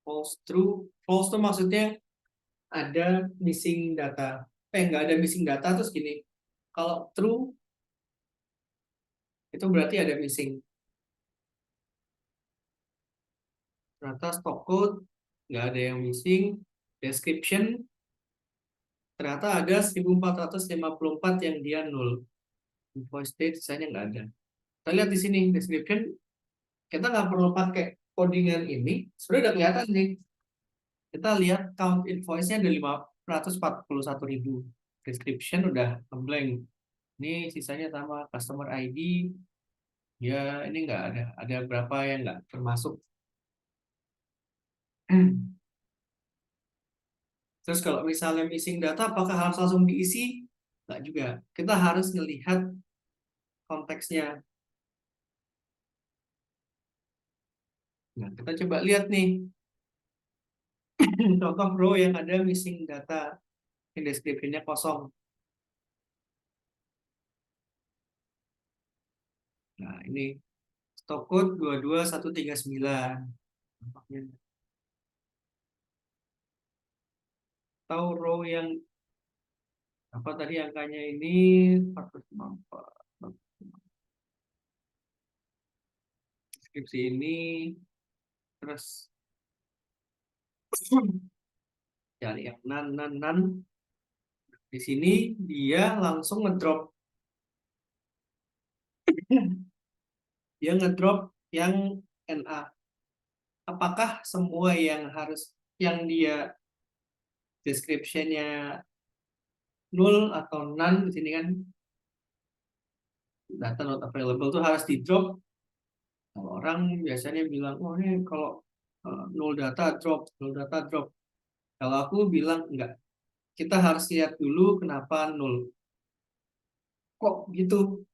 false true. False itu maksudnya ada missing data. Nggak ada missing data, terus gini. Kalau true itu berarti ada missing. Ternyata stock code nggak ada yang missing. Description ternyata ada 1454 yang dia null. Invoice date sisanya nggak ada. Kita lihat di sini description, kita nggak perlu pakai codingan ini, sudah udah kelihatan nih. Kita lihat count invoice-nya ada 541.000. Description udah blank. Ini sisanya sama customer ID. Ya, ini nggak ada. Ada berapa yang nggak termasuk. Terus kalau misalnya missing data, apakah harus langsung diisi? Nggak juga. Kita harus melihat konteksnya. Nah, kita coba lihat nih. Contoh row yang ada missing data. Yang deskripsinya kosong. Nah, ini stock code 22139. Nampaknya. Atau row yang apa tadi angkanya ini 454. Deskripsi ini, terus cari yang nan. Di sini dia langsung ngedrop. Dia ngedrop yang NA. Apakah semua yang yang dia description-nya null atau none di sini kan data not available tuh harus di drop. Kalau orang biasanya bilang, oh ini kalau null data drop, null data drop. Kalau aku bilang enggak. Kita harus lihat dulu kenapa null. Kok gitu?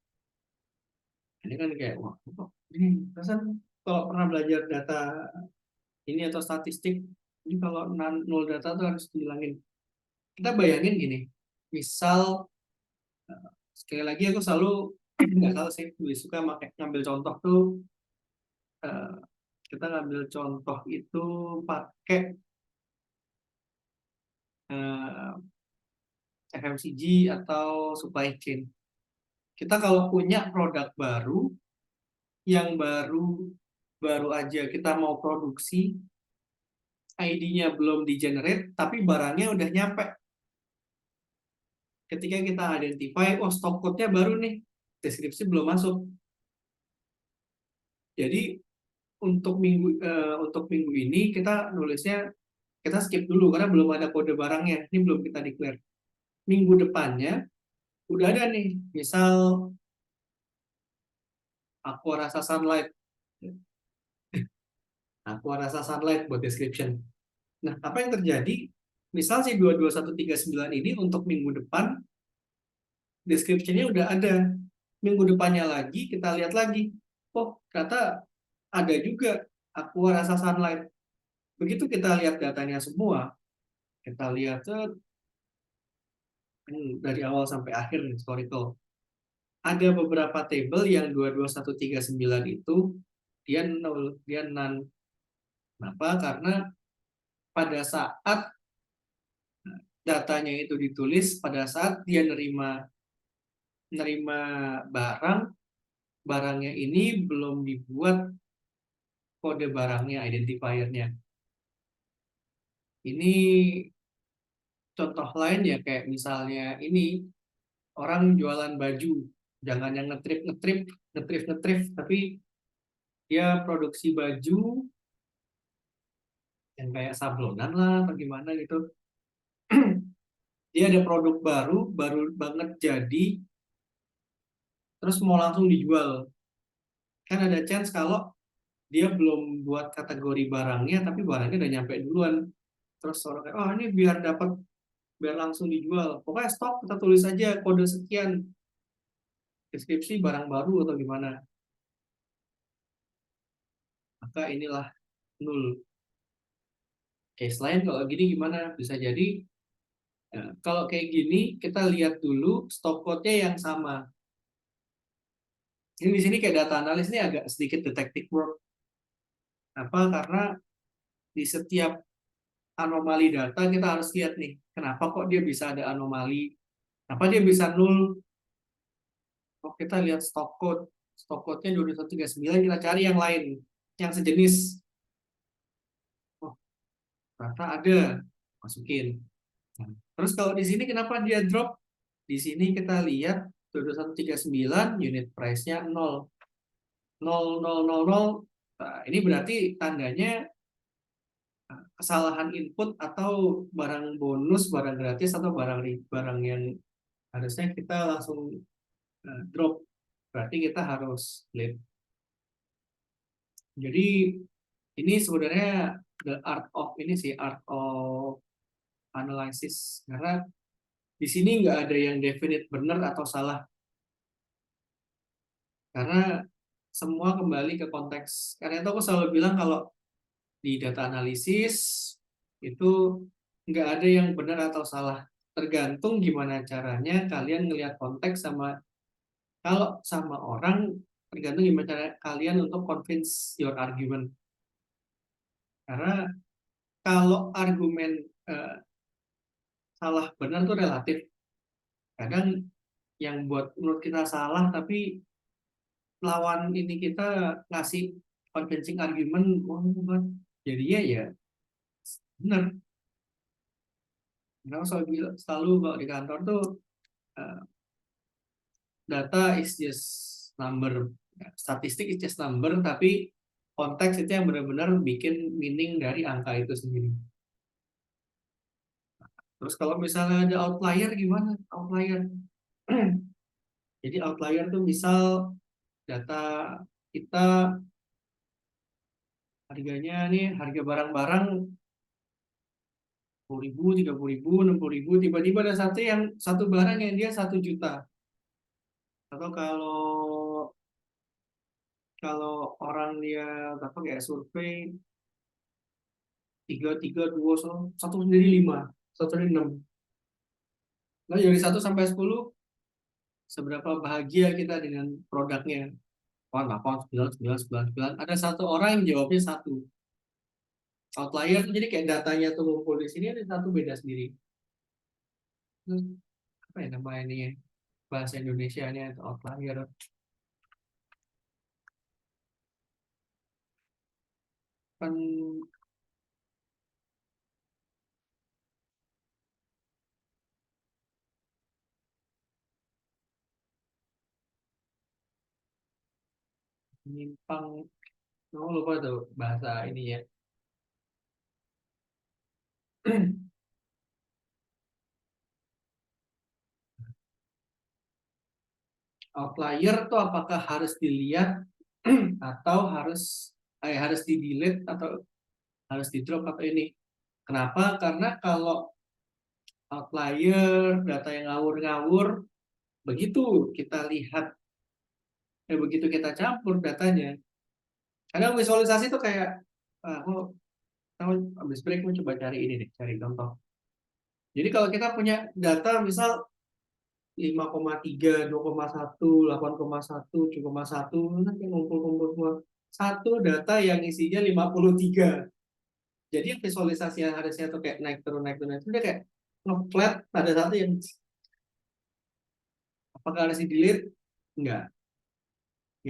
Ini kan kayak, wah, kok ini perasaan kalau pernah belajar data ini atau statistik, ini kalau null data tuh harus dihilangin. Kita bayangin gini, misal sekali lagi aku selalu nggak salah sih, lebih suka ngambil contoh tuh, eh, kita ngambil contoh itu pakai eh, FMCG atau supply chain. Kita kalau punya produk baru yang baru aja kita mau produksi, ID-nya belum di-generate, tapi barangnya udah nyampe. Ketika kita identify, oh stock code-nya baru nih, deskripsi belum masuk. Jadi untuk minggu ini kita nulisnya, kita skip dulu karena belum ada kode barangnya, ini belum kita declare. Minggu depannya udah ada nih, misal Aqua rasa sunlight. Aqua rasa sunlight buat description. Nah, apa yang terjadi? Misal si 22139 ini untuk minggu depan, description-nya udah ada. Minggu depannya lagi, kita lihat lagi. Oh, ternyata ada juga Aqua rasa sunlight. Begitu kita lihat datanya semua, kita lihat dari awal sampai akhir historical. Ada beberapa table yang 22139 itu dia nol, dia none. Kenapa? Karena pada saat datanya itu ditulis, pada saat dia nerima barang, barangnya ini belum dibuat kode barangnya, identifiernya. Ini contoh lain ya, kayak misalnya ini orang jualan baju, jangan yang ngetrip, tapi dia produksi baju yang kayak sablonan lah, atau gimana gitu. Dia ada produk baru, baru banget jadi, terus mau langsung dijual. Kan ada chance kalau dia belum buat kategori barangnya, tapi barangnya udah nyampe duluan. Terus orang kayak, oh ini biar langsung dijual. Pokoknya stok kita tulis aja kode sekian, deskripsi barang baru atau gimana. Maka inilah nul. Case lain kalau gini gimana? Bisa jadi kalau kayak gini kita lihat dulu stop code-nya yang sama. Ini di sini kayak data analis ini agak sedikit detective work. Apa? Karena di setiap anomali data kita harus lihat nih, kenapa kok dia bisa ada anomali? Kenapa dia bisa nul? Oh, kita lihat stop code. Stop code-nya 2139, kita cari yang lain, yang sejenis. Oh, ternyata ada. Masukin. Nah, terus kalau di sini kenapa dia drop? Di sini kita lihat 2139 unit price-nya 0. 0, 0, 0, 0. Nah, ini berarti tandanya kesalahan input atau barang bonus, barang gratis, atau barang yang harusnya kita langsung drop. Berarti kita harus flip. Jadi ini sebenarnya the art of ini sih, art of analysis. Karena di sini nggak ada yang definite benar atau salah. Karena semua kembali ke konteks. Karena itu aku selalu bilang kalau di data analisis itu nggak ada yang benar atau salah. Tergantung gimana caranya kalian ngelihat konteks, sama kalau sama orang tergantung gimana cara kalian untuk convince your argument. Karena kalau argumen eh, salah benar tuh relatif. Kadang yang buat menurut kita salah tapi lawan ini kita ngasih convincing argument, oh bukan. Jadinya ya benar. Karena selalu kalau di kantor tuh eh, data is just number, statistik is just number, tapi konteks itu yang benar-benar bikin meaning dari angka itu sendiri. Terus kalau misalnya ada outlier gimana? Outlier. Jadi outlier tuh misal data kita harganya nih, harga barang-barang 10.000, 30.000, 60.000, tiba-tiba ada satu barang yang dia 1 juta. Atau kalau orang lihat apa kayak survei 3, 3, 2, satu sendiri 5, satu sendiri 6. Nah, dari 1 sampai 10, seberapa bahagia kita dengan produknya? 8, 9, 9, 9, 9. Ada satu orang yang jawabnya 1. Outlier tuh jadi kayak datanya tuh ngumpul di sini, ada satu beda sendiri. Terus, apa ya namanya ini ya? Bahasa Indonesianya itu outlier. Kan menyimpang, oh, lupa tuh bahasa ini ya. Outlier tuh apakah harus dilihat atau harus di delete atau harus di drop atau ini. Kenapa? Karena kalau outlier, data yang ngawur-ngawur, begitu kita lihat, begitu kita campur datanya, kadang visualisasi itu kayak, aku habis break mau coba cari ini deh, cari contoh. Jadi kalau kita punya data misal 5,3, 2,1, 8,1, 7,1, nanti ngumpul-ngumpul semua. Satu data yang isinya 53. Jadi yang visualisasi yang harusnya tuh kayak naik turun naik turun itu dia kayak nge-flat pada satu yang apakah harus di delete? Enggak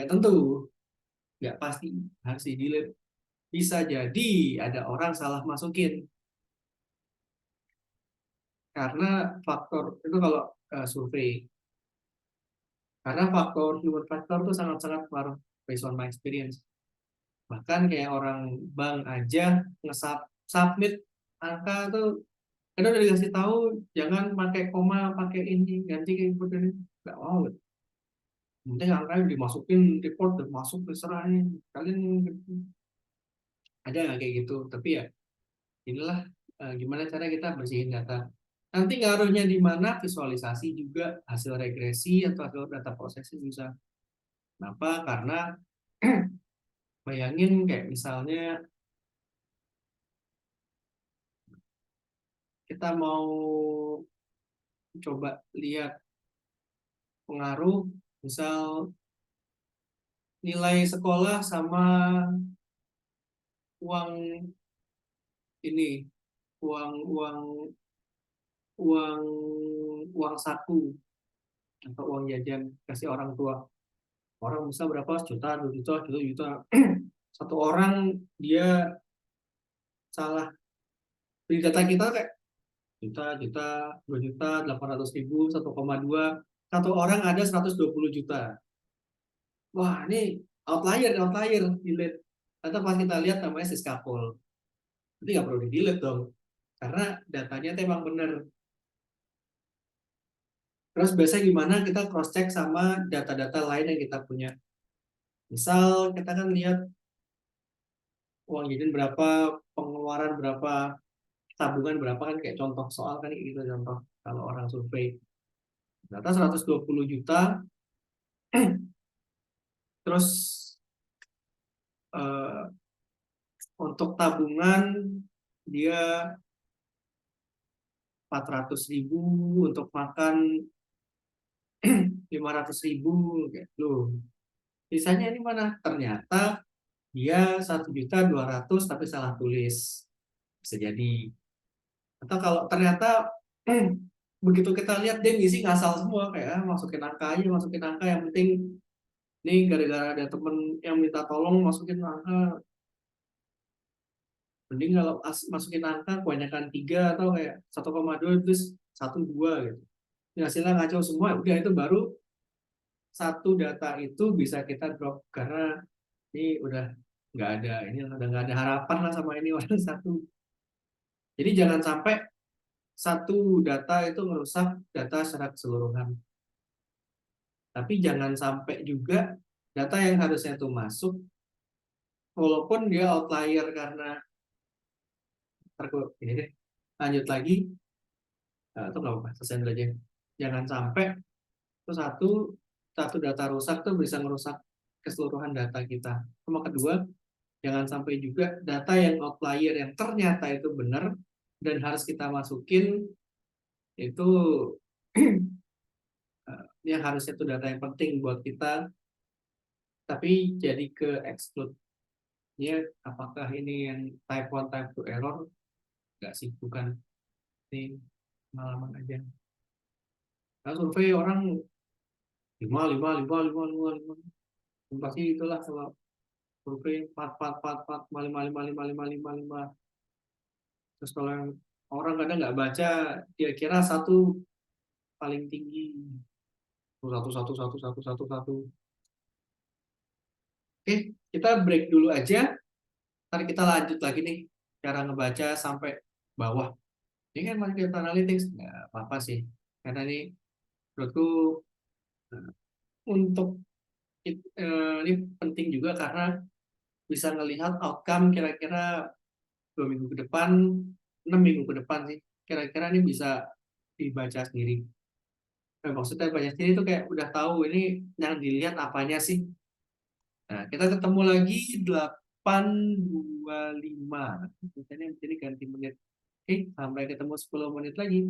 tentu, enggak pasti harus di delete. Bisa jadi ada orang salah masukin karena faktor itu kalau survei, karena faktor human factor itu sangat-sangat pengaruh based on my experience. Bahkan kayak orang bank aja submit angka tuh kadang udah dikasih tahu jangan pakai koma, pakai ini, ganti kayak gitu, nggak mau. Nanti angkanya dimasukin report dan masuk terserah nih kalian gitu. Ada nggak kayak gitu, tapi ya inilah gimana cara kita bersihin data. Nanti ngaruhnya di mana, visualisasi juga, hasil regresi atau hasil data processing bisa. Kenapa? Karena bayangin kayak misalnya kita mau coba lihat pengaruh, misal nilai sekolah sama uang ini, uang uang uang uang saku atau uang jajan kasih orang tua. Orang bisa berapa? Juta, 2 juta, juta, juta. Satu orang dia salah di data kita kayak juta, juta, 2 juta, 800.000, 1,2. Satu orang ada 120 juta. Wah, ini outlier, outlier, delete. Atau pas kita lihat namanya Siskapol. Itu nggak perlu di delete dong. Karena datanya itu emang benar. Terus biasanya gimana kita cross check sama data-data lain yang kita punya. Misal kita kan lihat uang jajan berapa, pengeluaran berapa, tabungan berapa, kan kayak contoh soal kan gitu, contoh kalau orang survei. Data 120 juta, terus eh, untuk tabungan dia 400.000, untuk makan 500.000 gitu. Sisanya ini mana? Ternyata dia 1.200.000 tapi salah tulis. Bisa jadi. Atau kalau ternyata begitu kita lihat dia ngisi ngasal semua kayak masukin angka aja, masukin angka yang penting nih gara-gara ada temen yang minta tolong masukin angka. Mending kalau masukin angka kebanyakan 3 atau kayak 1,2 terus 1,2 gitu. Ini hasilnya ngaco semua, udah itu baru satu data itu bisa kita drop karena ini udah nggak ada, ini udah nggak ada harapan lah sama ini orang satu. Jadi jangan sampai satu data itu merusak data secara keseluruhan. Tapi jangan sampai juga data yang harusnya itu masuk, walaupun dia outlier karena ini deh, lanjut lagi, atau nggak apa-apa, selesai dulu aja. Jangan sampai itu satu data rusak tuh bisa merusak keseluruhan data kita. Sama kedua, jangan sampai juga data yang outlier yang ternyata itu benar dan harus kita masukin itu yang harusnya itu data yang penting buat kita, tapi jadi ke exclude. Ya, apakah ini yang type 1, type 2 error? Enggak sih, bukan. Ini pengalaman aja. Nah, survei orang 5, 5, 5, 5, 5, 5. Pasti itulah kalau survei 4, 4, 4, 4, 5, 5, 5, 5, 5, 5, 5. Terus kalau yang orang kadang nggak baca, dia kira satu paling tinggi. Satu, satu, satu, satu, satu, satu. Oke, kita break dulu aja. Ntar kita lanjut lagi nih, cara ngebaca sampai bawah. Ini kan masih data analytics, nggak apa-apa sih. Karena ini menurutku untuk Ini penting juga karena bisa ngelihat outcome kira-kira 2 minggu ke depan, 6 minggu ke depan sih. Kira-kira ini bisa dibaca sendiri. Nah, maksudnya baca sendiri itu kayak udah tahu ini yang dilihat apanya sih. Nah, kita ketemu lagi 8.25. Jadi ganti menit. Oke, sampai ketemu 10 menit lagi.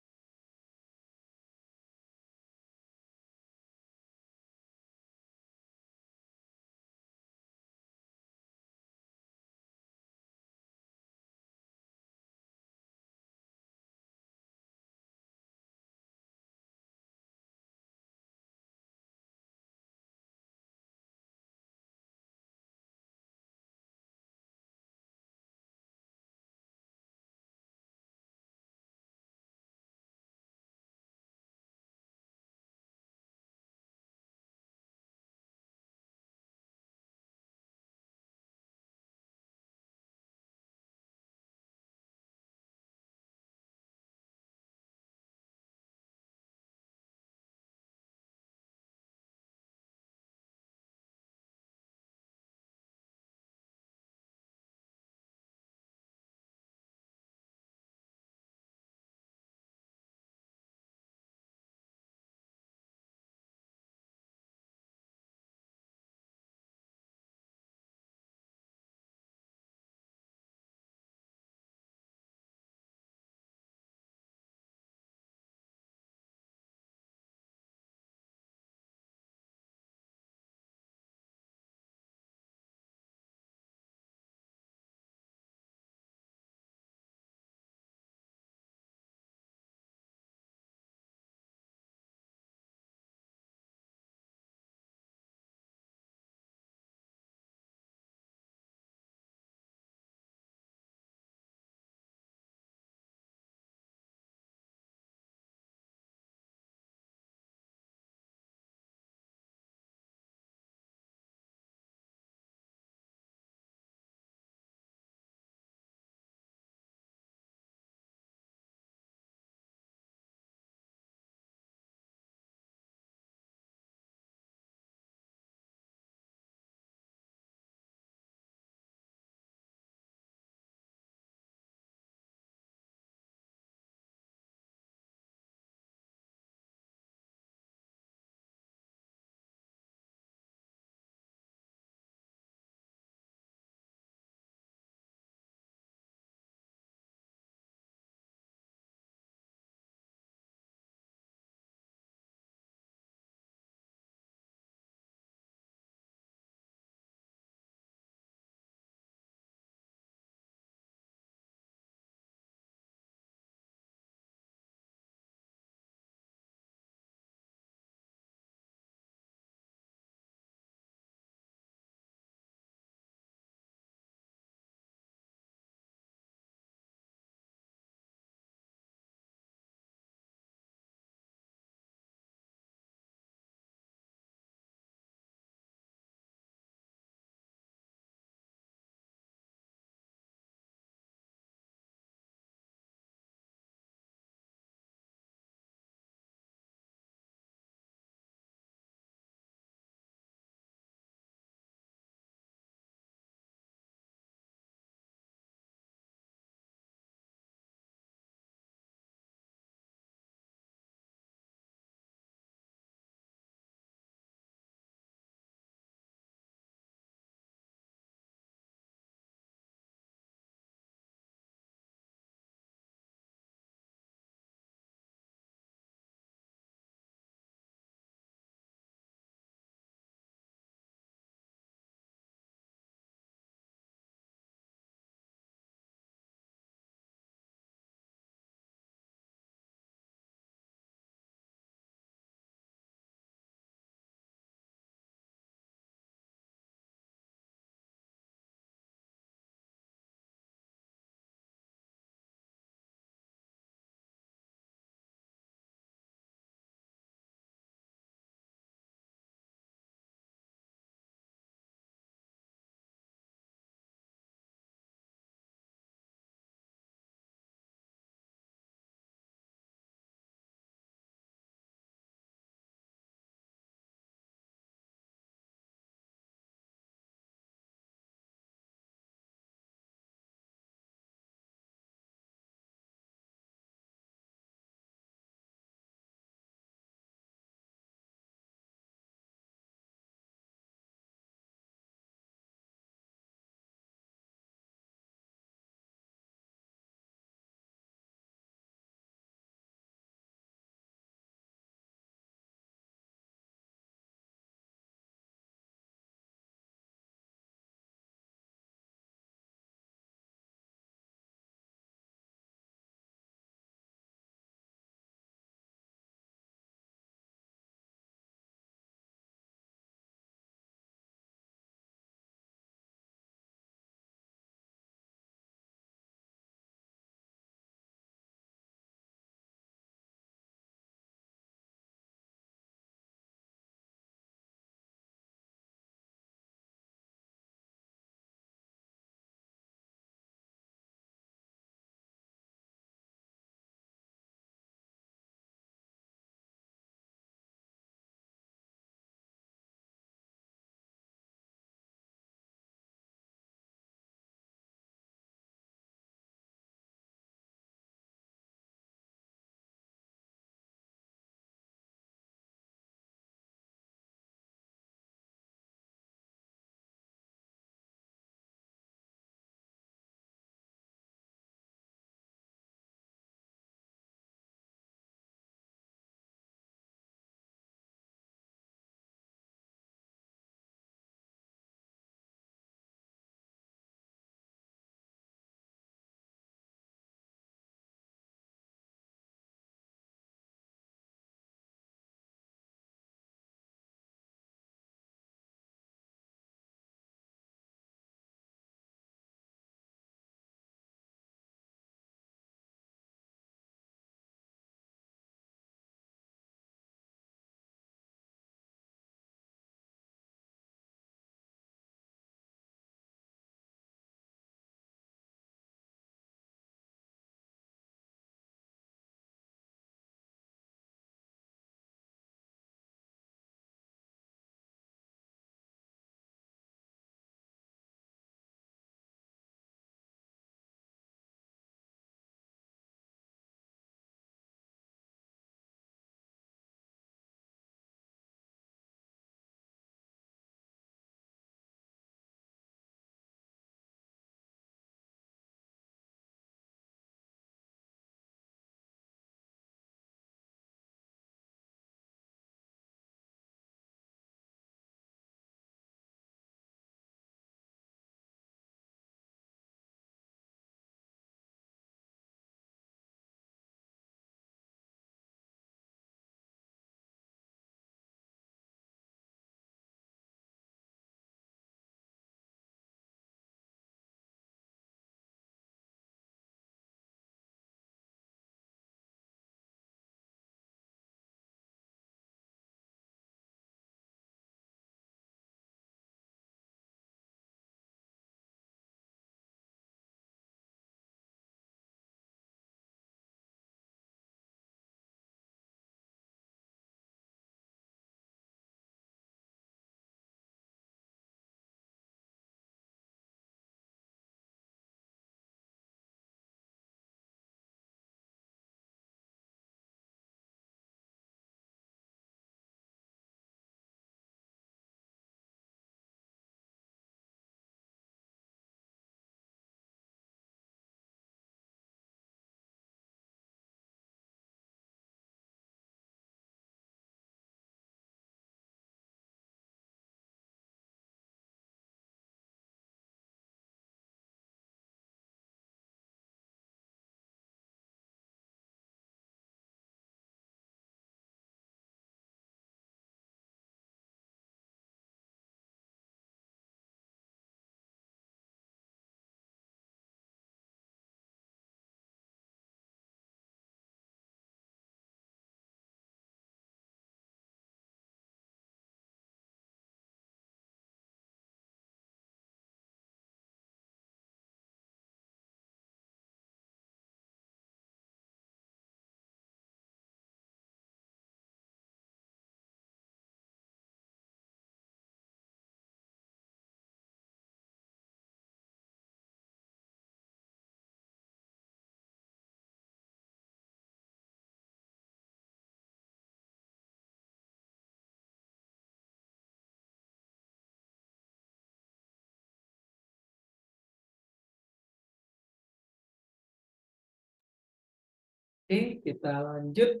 Oke, kita lanjut.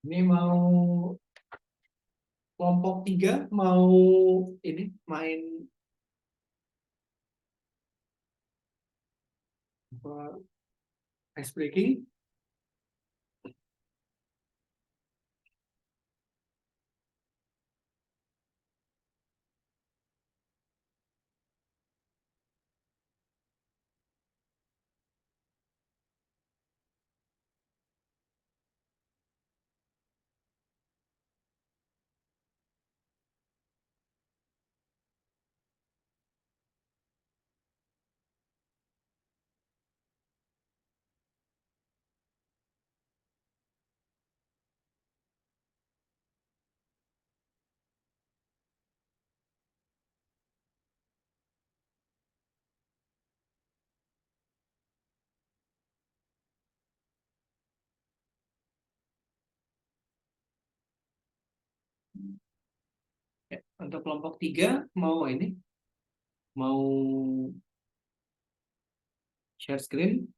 Ini mau kelompok tiga, mau ini main apa, ice breaking. Ya, untuk kelompok tiga mau ini, mau share screen.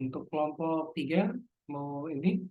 Untuk kelompok tiga mau ini.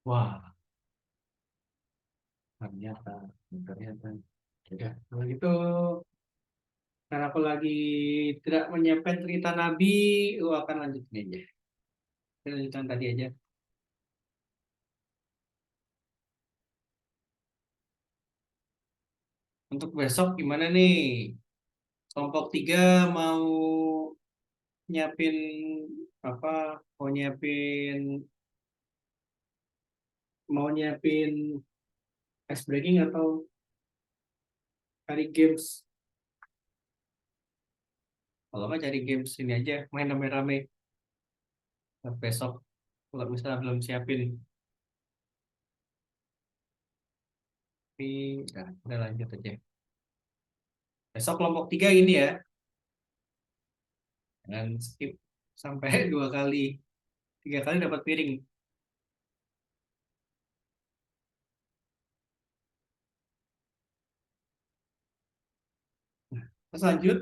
Wah, ternyata, ternyata. Ya, kalau gitu, karena aku lagi tidak menyiapkan cerita Nabi, aku akan lanjutin aja. Kita lanjutkan tadi aja. Untuk besok gimana nih? Kelompok tiga mau nyiapin apa? Mau nyiapin ice breaking atau cari games? Kalau nggak cari games ini aja, main rame-rame. Besok kalau misalnya belum siapin, tapi udah lanjut aja. Besok kelompok tiga ini ya, dan skip sampai dua kali, tiga kali dapat piring. Terus lanjut,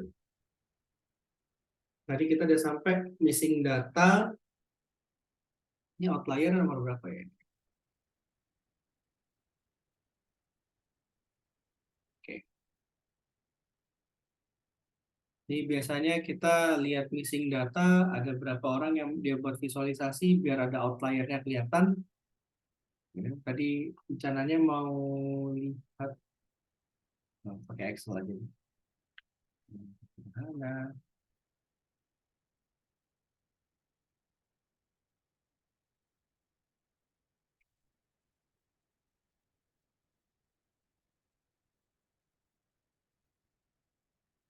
tadi kita udah sampai missing data. Ini outlier nomor berapa ya? Oke. Jadi biasanya kita lihat missing data, ada berapa orang yang dia buat visualisasi biar ada outliernya kelihatan. Ya, tadi rencananya mau lihat. Nah, pakai Excel aja. Nah,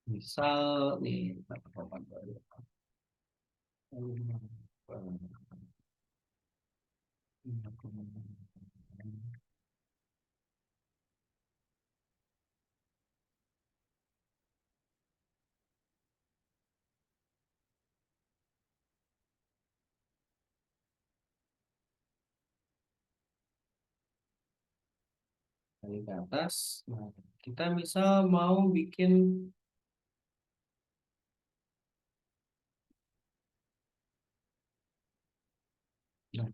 misal nih, dari ke atas. Nah, kita misal mau bikin, nah,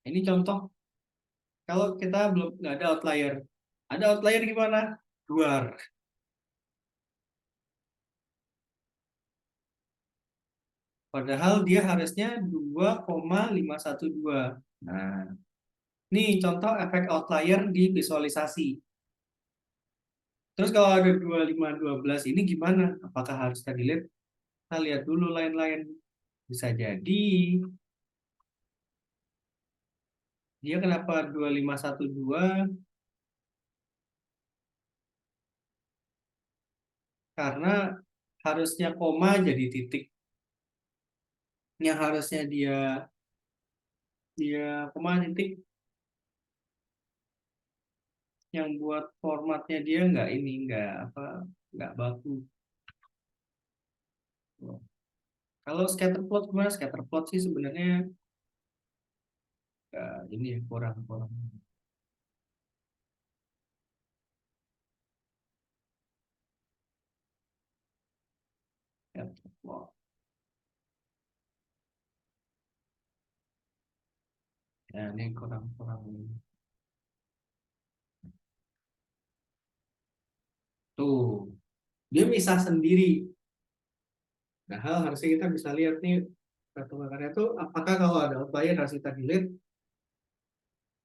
ini contoh kalau kita belum nggak ada outlier. Ada outlier gimana? Luar. Padahal dia harusnya 2,512. Nah, ini contoh efek outlier di visualisasi. Terus kalau ada 2512 ini gimana? Apakah harus kita delete? Kita lihat dulu lain-lain. Bisa jadi dia kenapa 2512? Karena harusnya koma jadi titik. Yang harusnya dia dia koma titik, yang buat formatnya dia nggak ini, nggak apa, nggak baku. Kalau scatterplot gimana? Scatterplot sih sebenarnya ini ya, kurang kurang scatterplot. Ya, ini kurang kurang tuh, dia misah sendiri. Nah, hal harusnya kita bisa lihat nih perkembangannya tuh apakah kalau ada outlier harus kita delete.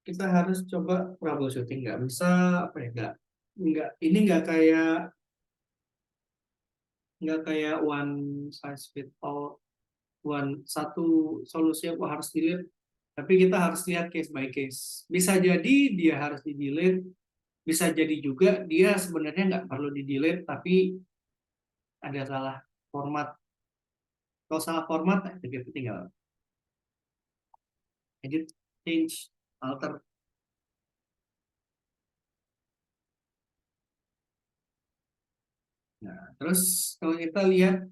Kita harus coba troubleshooting, nggak bisa apa ya, nggak ini nggak kayak one size fit all, one satu solusi yang harus delete. Tapi kita harus lihat case by case. Bisa jadi dia harus di delete, bisa jadi juga dia sebenarnya nggak perlu di delete, tapi ada salah format. Kalau salah format, kita tinggal edit, change, alter. Nah, terus kalau kita lihat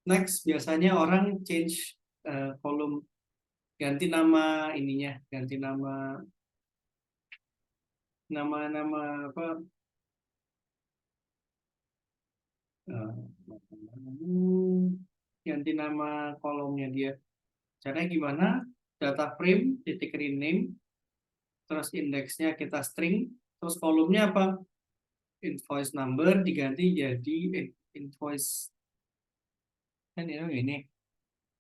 next, biasanya orang change kolom, ganti nama ininya, ganti nama apa, eh, ganti nama kolomnya dia. Caranya gimana? Data frame titik rename, terus indeksnya kita string, terus kolomnya apa? Invoice number diganti jadi invoice, kan ini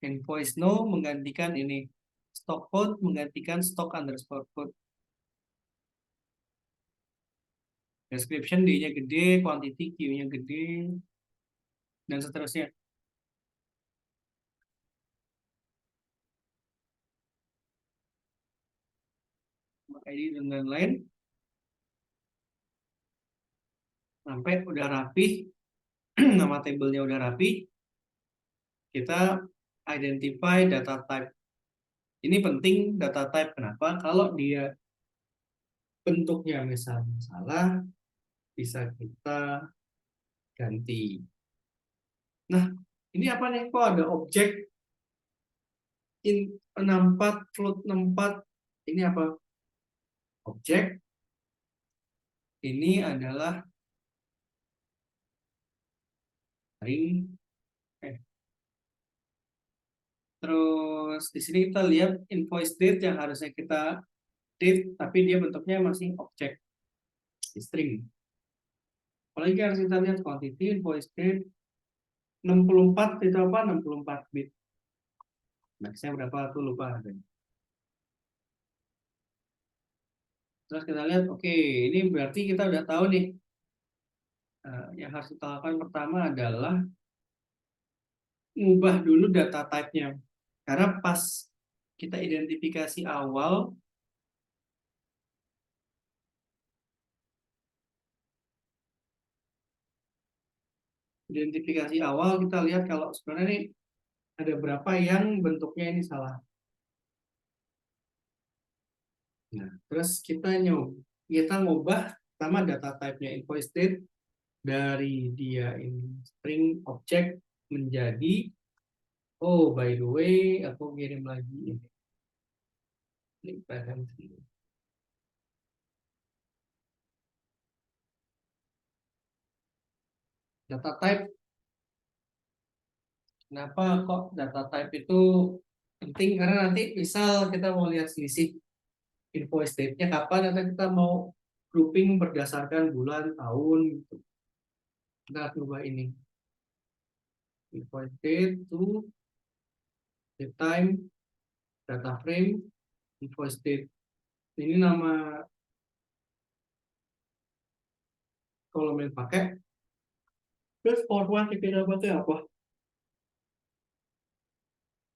invoice no menggantikan ini, stock code menggantikan stock underscore code, description D-nya gede, quantity Q-nya gede, dan seterusnya. ID dan lain-lain, sampai udah rapi, nama tabelnya udah rapi, kita identify data type. Ini penting data type, kenapa? Kalau dia bentuknya misalnya salah, bisa kita ganti. Nah, ini apa nih? Kok ada objek in 64 float 64? Ini apa? Objek ini adalah ring. Terus di sini kita lihat invoice date yang harusnya kita date, tapi dia bentuknya masih objek string. Apalagi harus kita lihat quantity invoice date 64 itu apa? 64 bit. Maxnya berapa tuh lupa. Terus kita lihat, oke, ini berarti kita udah tahu nih. Yang harus kita lakukan pertama adalah ngubah dulu data type-nya. Karena pas kita identifikasi awal kita lihat kalau sebenarnya ini ada berapa yang bentuknya ini salah. Nah, terus kita ngubah pertama data type-nya invoice date dari dia ini string object menjadi oh by the way aku kirim lagi ini link preferensi. Data type, kenapa kok data type itu penting? Karena nanti misal kita mau lihat selisih invoice date-nya kapan, nanti kita mau grouping berdasarkan bulan, tahun gitu. Kita harus ubah ini invoice date to date time data frame invoice date. Ini nama kolom yang pakai. Terus forward kita dapat apa?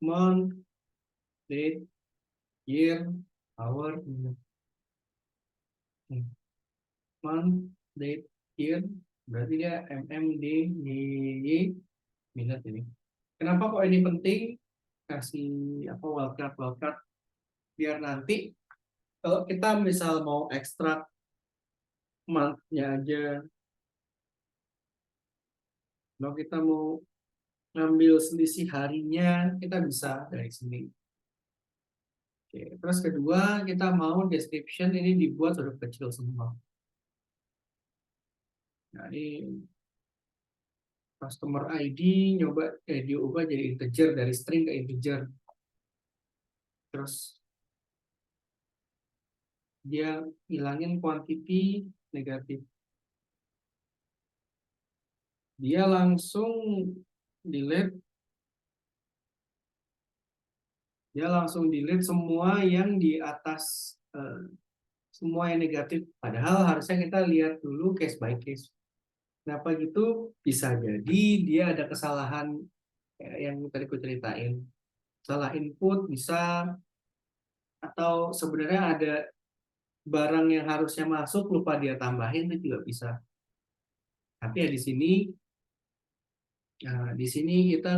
Month, date, year, hour, minute. Month, date, year, berarti dia MMD, Y, minute ini. Kenapa kok ini penting? Kasih apa wildcard biar nanti kalau kita misal mau ekstrak month-nya aja, kalau kita mau ngambil selisih harinya, kita bisa dari sini. Oke. Terus kedua, kita mau description ini dibuat huruf kecil semua. Nah, ini customer ID nyoba diubah jadi integer dari string ke integer. Terus dia hilangin quantity negatif. Dia langsung delete semua yang di atas semua yang negatif. Padahal harusnya kita lihat dulu case by case. Kenapa gitu? Bisa jadi dia ada kesalahan yang tadi aku ceritain. Salah input bisa, atau sebenarnya ada barang yang harusnya masuk lupa dia tambahin itu juga bisa. Tapi ya di sini kita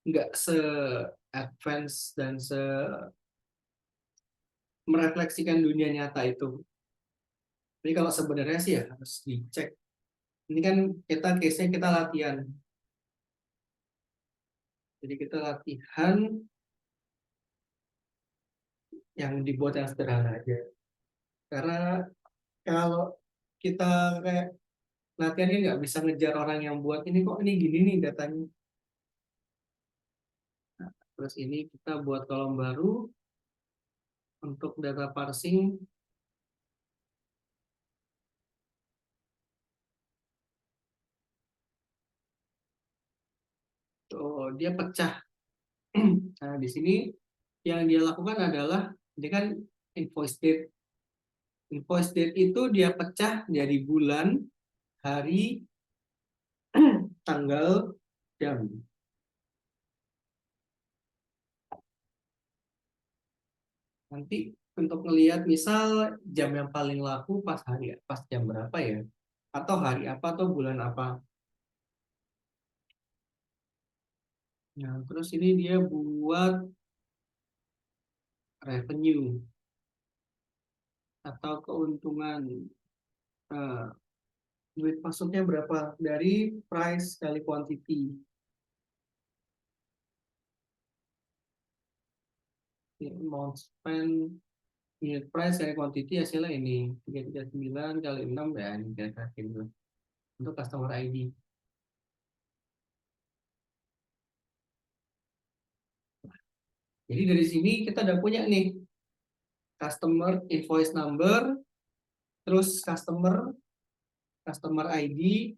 nggak se advance dan se merefleksikan dunia nyata itu. Jadi kalau sebenarnya sih ya harus dicek. Ini kan case-nya kita latihan. Jadi kita latihan yang dibuat yang sederhana aja. Karena kalau kita kayak latihan kan nggak bisa ngejar orang yang buat ini kok ini gini nih datanya. Nah, terus ini kita buat kolom baru untuk data parsing. Oh, dia pecah. Nah, di sini yang dia lakukan adalah ini kan invoice date. Invoice date itu dia pecah jadi bulan, hari, tanggal, jam. Nanti untuk melihat misal jam yang paling laku pas jam berapa ya? Atau hari apa atau bulan apa? Nah, terus ini dia buat revenue atau keuntungan. Nah, duit masuknya berapa? Dari price kali quantity. Amount spend unit price kali quantity hasilnya ini 339 kali 6 ya ini kira-kira gitu. Untuk customer ID. Jadi dari sini kita udah punya nih customer invoice number, terus customer ID,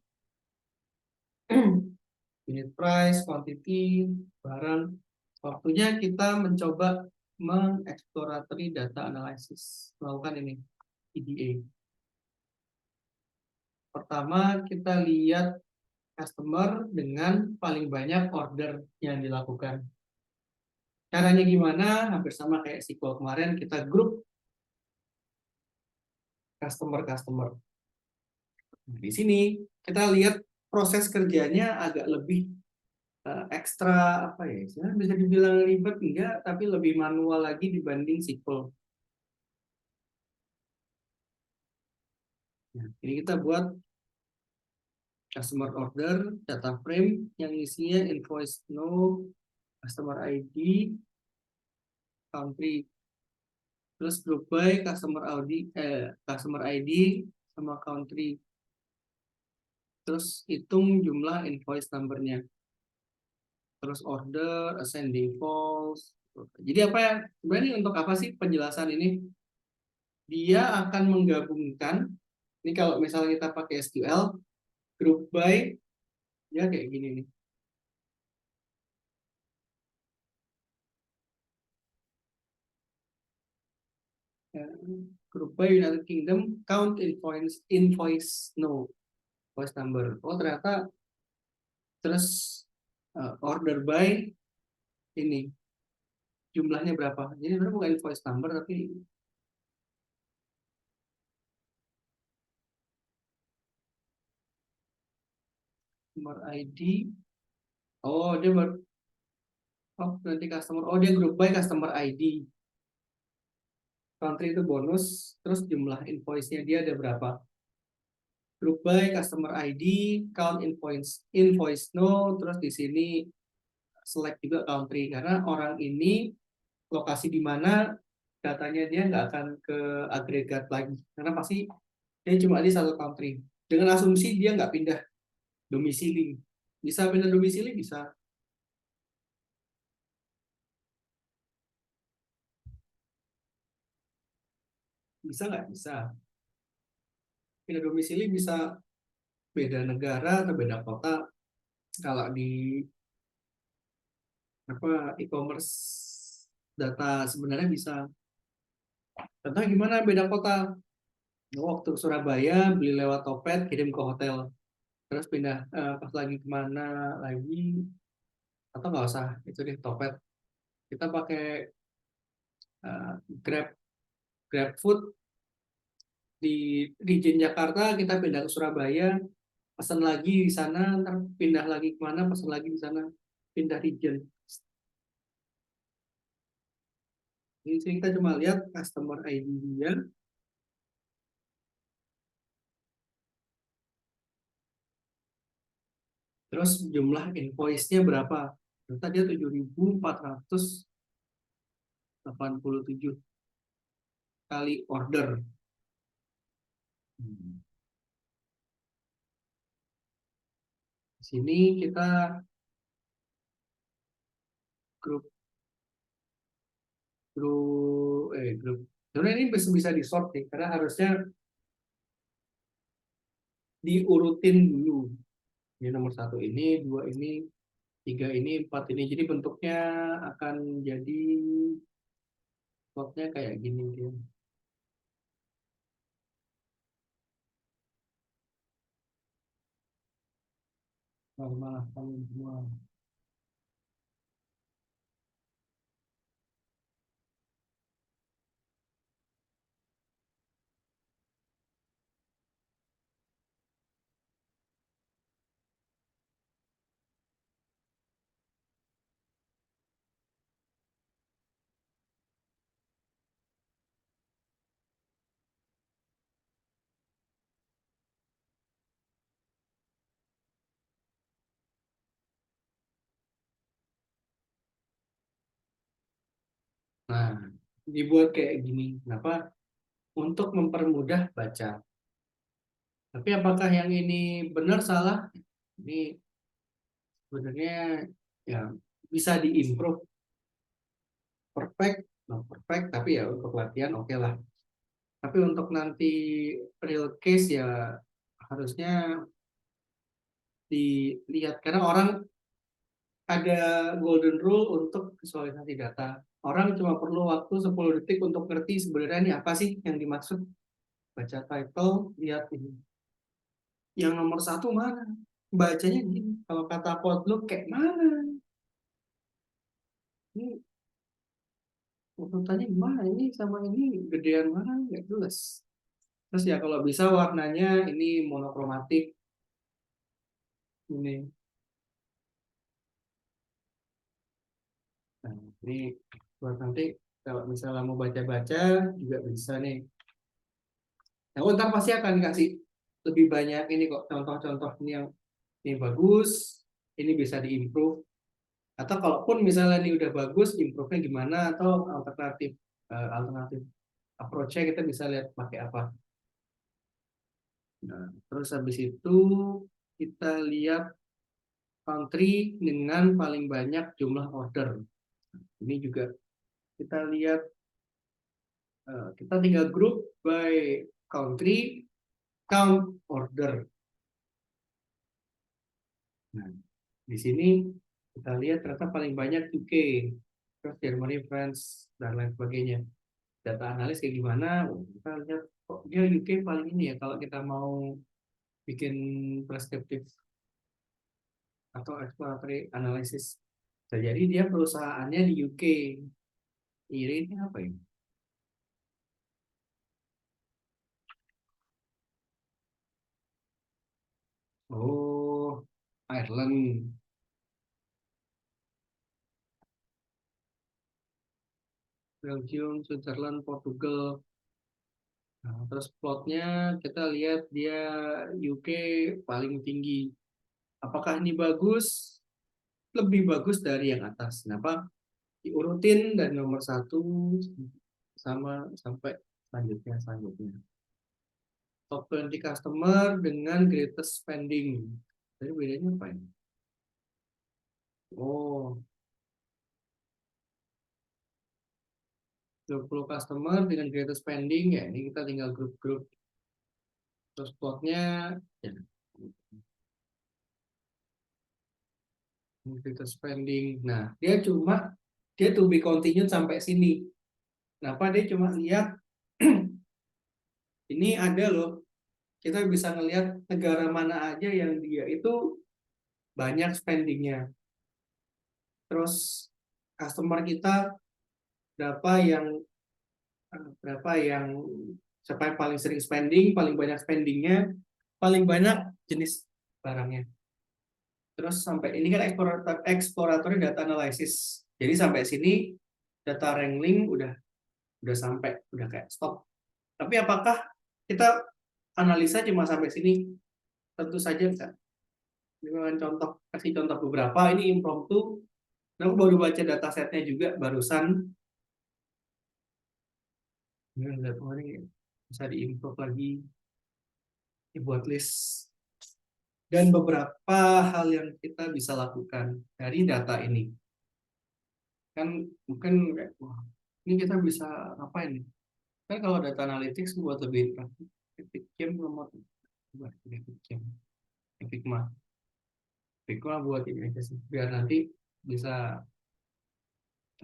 unit price, quantity, barang. Waktunya kita mencoba mengeksploratory data analysis, melakukan ini EDA. Pertama kita lihat customer dengan paling banyak order yang dilakukan. Caranya gimana? Hampir sama kayak SQL kemarin, kita grup customer-customer. Di sini kita lihat proses kerjanya agak lebih ekstra, apa ya, bisa dibilang ribet enggak, tapi lebih manual lagi dibanding SQL. Nah, ini kita buat customer order data frame yang isinya invoice no, customer ID, country, terus group by customer ID sama country, terus hitung jumlah invoice numbernya, terus order, assign default. Jadi apa ya, sebenarnya untuk apa sih penjelasan ini? Dia akan menggabungkan, ini kalau misalnya kita pakai SQL, group by, ya kayak gini nih. Group by United Kingdom, count invoice no, invoice number. Oh ternyata, terus order by ini jumlahnya berapa? Jadi sebenarnya bukan invoice number tapi nomor ID. Oh dia nanti customer. Oh dia group by customer ID. Country itu bonus. Terus jumlah invoice-nya dia ada berapa? Group by customer ID, count invoice no. Terus di sini select juga country karena orang ini lokasi di mana datanya dia nggak akan ke agregat lagi karena pasti dia cuma di satu country. Dengan asumsi dia nggak pindah domisili. Bisa pindah domisili? Bisa. Bisa nggak? Bisa. Pindah domisili bisa beda negara atau beda kota. Kalau di apa e-commerce data sebenarnya bisa. Contoh gimana beda kota? Waktu ke Surabaya beli lewat Topet kirim ke hotel. Terus pindah pas lagi kemana lagi atau nggak usah itu deh Topet. Kita pakai uh, Grab Grab Food di region Jakarta, kita pindah ke Surabaya, pesan lagi di sana, ntar pindah lagi kemana, pesan lagi di sana, pindah region. Ini kita cuma lihat customer ID dia, terus jumlah invoice-nya berapa. Ternyata dia 7.487 kali order. Di sini kita grup grup. Sebenarnya ini bisa di sort nih, karena harusnya diurutin dulu. Ini nomor satu ini, dua ini, tiga ini, empat ini. Jadi bentuknya akan jadi slotnya kayak gini dia. Malah kalian semua. Nah, dibuat kayak gini. Kenapa? Untuk mempermudah baca. Tapi apakah yang ini benar salah? Ini sebenarnya ya bisa diimprove. Perfect, no perfect, tapi ya untuk latihan oke lah. Tapi untuk nanti real case ya harusnya dilihat karena orang ada golden rule untuk visualisasi data. Orang cuma perlu waktu 10 detik untuk ngerti sebenarnya ini apa sih yang dimaksud. Baca title, lihat ini. Yang nomor satu mana? Bacanya gini. Kalau kata Outlook kayak mana? Ini urutannya gimana? Ini sama ini gedean mana? Nggak jelas. Terus ya kalau bisa warnanya ini monokromatik. Ini. Nah, ini buat nanti kalau misalnya mau baca-baca juga bisa nih. Nah, ntar pasti akan kasih lebih banyak ini kok contoh-contoh ini yang ini bagus, ini bisa diimprove. Atau kalaupun misalnya ini udah bagus, improve-nya gimana atau alternatif approach-nya kita bisa lihat pakai apa. Nah, terus habis itu kita lihat country dengan paling banyak jumlah order. Ini juga kita lihat kita tinggal group by country count order. Nah, di sini kita lihat ternyata paling banyak UK, terus Germany, France, dan lain sebagainya. Data analis kayak gimana? Kita lihat kok dia UK paling ini ya kalau kita mau bikin prescriptive atau exploratory analysis. Nah, jadi dia perusahaannya di UK. Ini apa ya? Oh, Ireland, Belgium, Switzerland, Portugal. Nah, terus plotnya kita lihat dia UK paling tinggi. Apakah ini bagus? Lebih bagus dari yang atas. Kenapa? Diurutin dari nomor satu sama sampai selanjutnya. Top 20 customer dengan greatest spending. Jadi bedanya apa ini? Oh, 20 customer dengan greatest spending ya. Ini kita tinggal grup-grup. Terus plotnya ya, greatest spending. Nah, dia to be continued sampai sini. Kenapa dia cuma lihat ini ada loh. Kita bisa ngelihat negara mana aja yang dia itu banyak spendingnya. Terus customer kita berapa yang berapa yang siapa yang paling sering spending, paling banyak spendingnya, paling banyak jenis barangnya. Terus sampai ini kan exploratory data analysis. Jadi sampai sini data wrangling udah sampai udah kayak stop. Tapi apakah kita analisa cuma sampai sini? Tentu saja enggak. Dengan contoh kasih contoh beberapa ini impromptu. Nah, aku baru baca datasetnya juga barusan. Ini bisa diimprove lagi, dibuat list dan beberapa hal yang kita bisa lakukan dari data ini. Kan mungkin wah, ini kita bisa apa ini? Kan kalau data analytics buat lebih interaktif, Epic Game nomor buat Epic Game, Figma buat ini aja sih, biar nanti bisa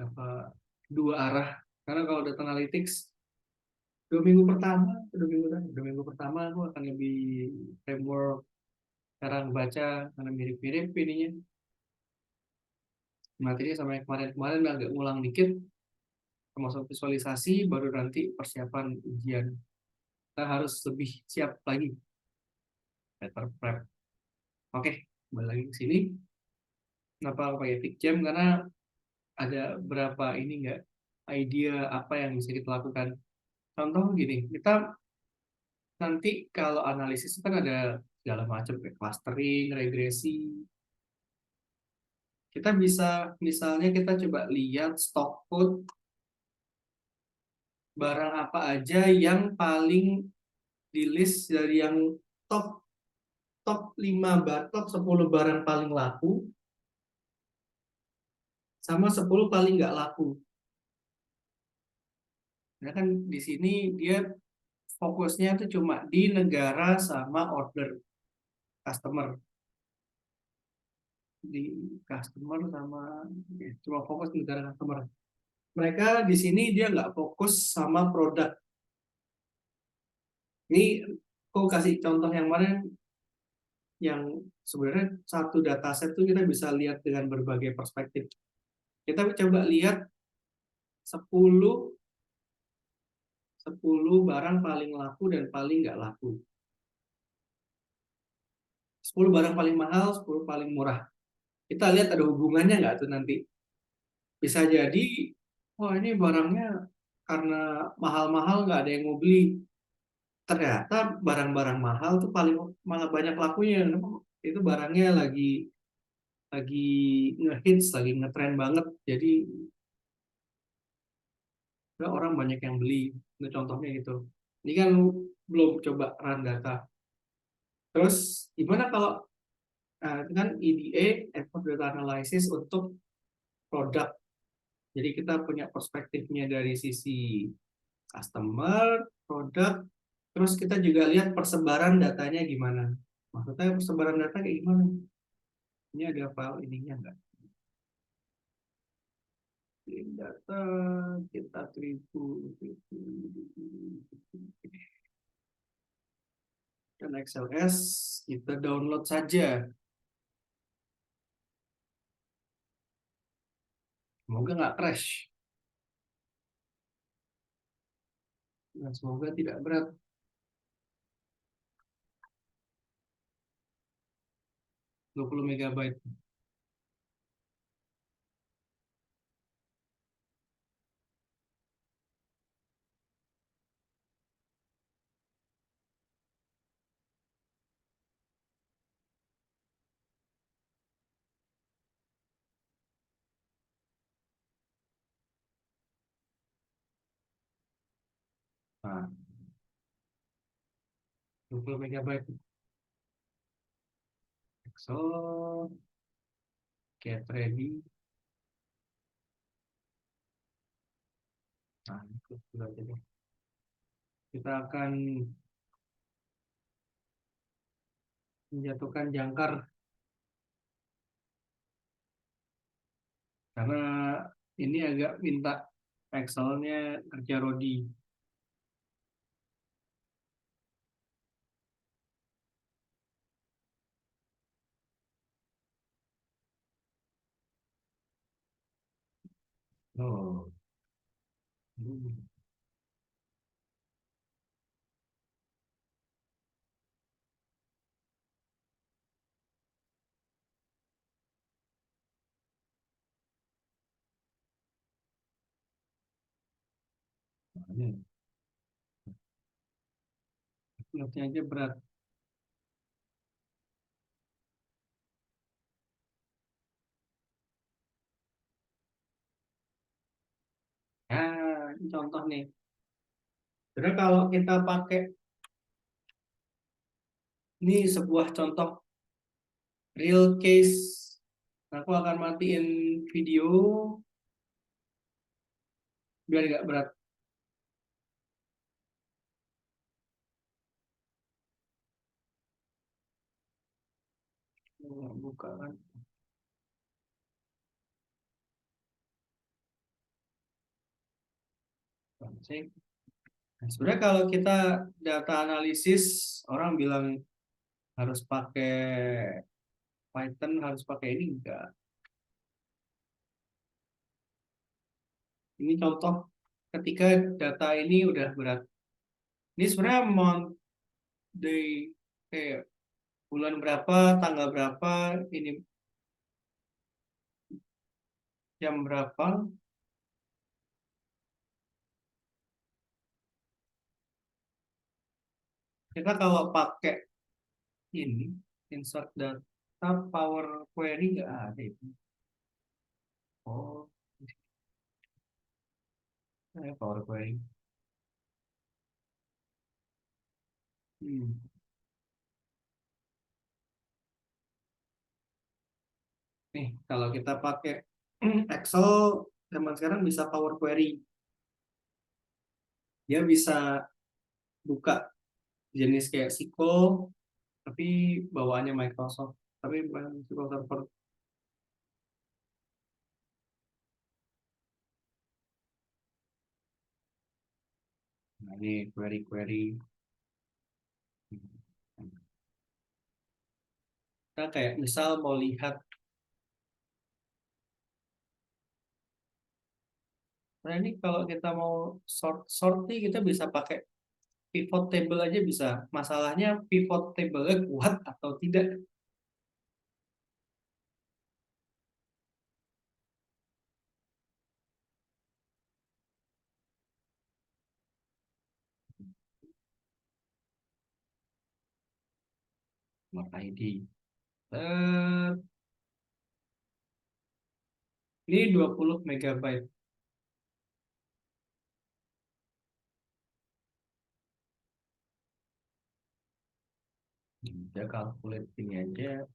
apa dua arah. Karena kalau data analytics 2 minggu pertama aku akan lebih framework cara baca karena mirip-mirip ininya materinya sama yang kemarin-kemarin agak ngulang dikit termasuk visualisasi baru nanti persiapan ujian kita harus lebih siap lagi better prep. Oke, kembali lagi ke sini. Kenapa aku pakai Jam? Karena ada berapa ini enggak idea apa yang bisa kita lakukan. Contoh gini, kita nanti kalau analisis itu kan ada segala macam kayak clustering, regresi. Kita bisa misalnya kita coba lihat stock code barang apa aja yang paling di list dari yang top top 5 top 10 barang paling laku sama 10 paling nggak laku. Nah kan di sini dia fokusnya tuh cuma di negara sama order customer. di customer sama ya, cuma fokus di negara customer. Mereka di sini dia nggak fokus sama produk. Ini aku kasih contoh yang mana yang sebenarnya satu dataset itu kita bisa lihat dengan berbagai perspektif. Kita coba lihat 10 10 barang paling laku dan paling nggak laku. 10 barang paling mahal, 10 paling murah. Kita lihat ada hubungannya nggak tuh nanti. Bisa jadi, wah ini barangnya karena mahal-mahal nggak ada yang mau beli. Ternyata barang-barang mahal tuh paling malah banyak lakunya. Itu barangnya lagi ngehits, lagi ngetren banget. Jadi ya, orang banyak yang beli. Itu contohnya gitu. Ini kan belum coba run data. Terus gimana kalau itu kan EDA, Effort Data Analysis untuk produk. Jadi kita punya perspektifnya dari sisi customer, produk, terus kita juga lihat persebaran datanya gimana. Maksudnya persebaran data kayak gimana? Ini ada file ininya nggak? Data kita dan XLS kita download saja. Semoga nggak crash dan semoga tidak berat. 20 megabyte. Nah, 20 megabyte. Excel, get ready. Nah, itu sudah jadi. Kita akan menjatuhkan jangkar karena ini agak minta Excelnya kerja Rodi. Oh. Ini notnya aja berat. Nah, ini contoh nih. Jadi kalau kita pakai ini sebuah contoh real case, aku akan matiin video biar nggak berat. Buka kan. Nah, sebenarnya kalau kita data analisis, orang bilang harus pakai Python, harus pakai ini enggak. Ini contoh ketika data ini udah berat. Ini sebenarnya month day kayak bulan berapa, tanggal berapa, ini jam berapa. Kita kalau pakai ini insert data Power Query nggak ada itu. Oh, Power Query. Hmm. Nih, kalau kita pakai Excel zaman sekarang bisa Power Query. Dia bisa buka jenis kayak SQL, tapi bawaannya Microsoft. Tapi bukan SQL Server. Ini query-query. Kita kayak misal mau lihat, nah ini kalau kita mau sort nih kita bisa pakai pivot table aja bisa. Masalahnya pivot table-nya kuat atau tidak. Smart ID. Eh, ini 20 megabyte. Kita calculate ini aja.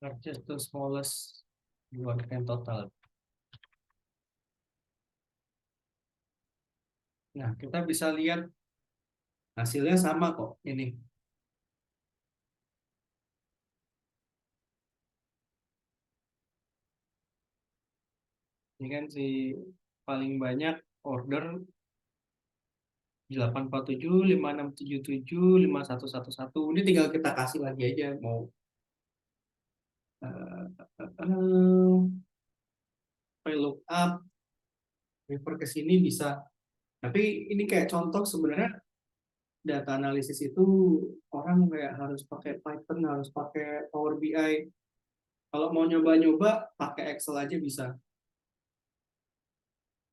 Largest to smallest keluarkan total. Nah, kita bisa lihat hasilnya sama kok. Ini kan si paling banyak order 847, 5677, 5111. Ini tinggal kita kasih lagi aja mau lookup, refer ke sini bisa. Tapi ini kayak contoh sebenarnya data analisis itu orang kayak harus pakai Python, harus pakai Power BI. Kalau mau nyoba-nyoba pakai Excel aja bisa.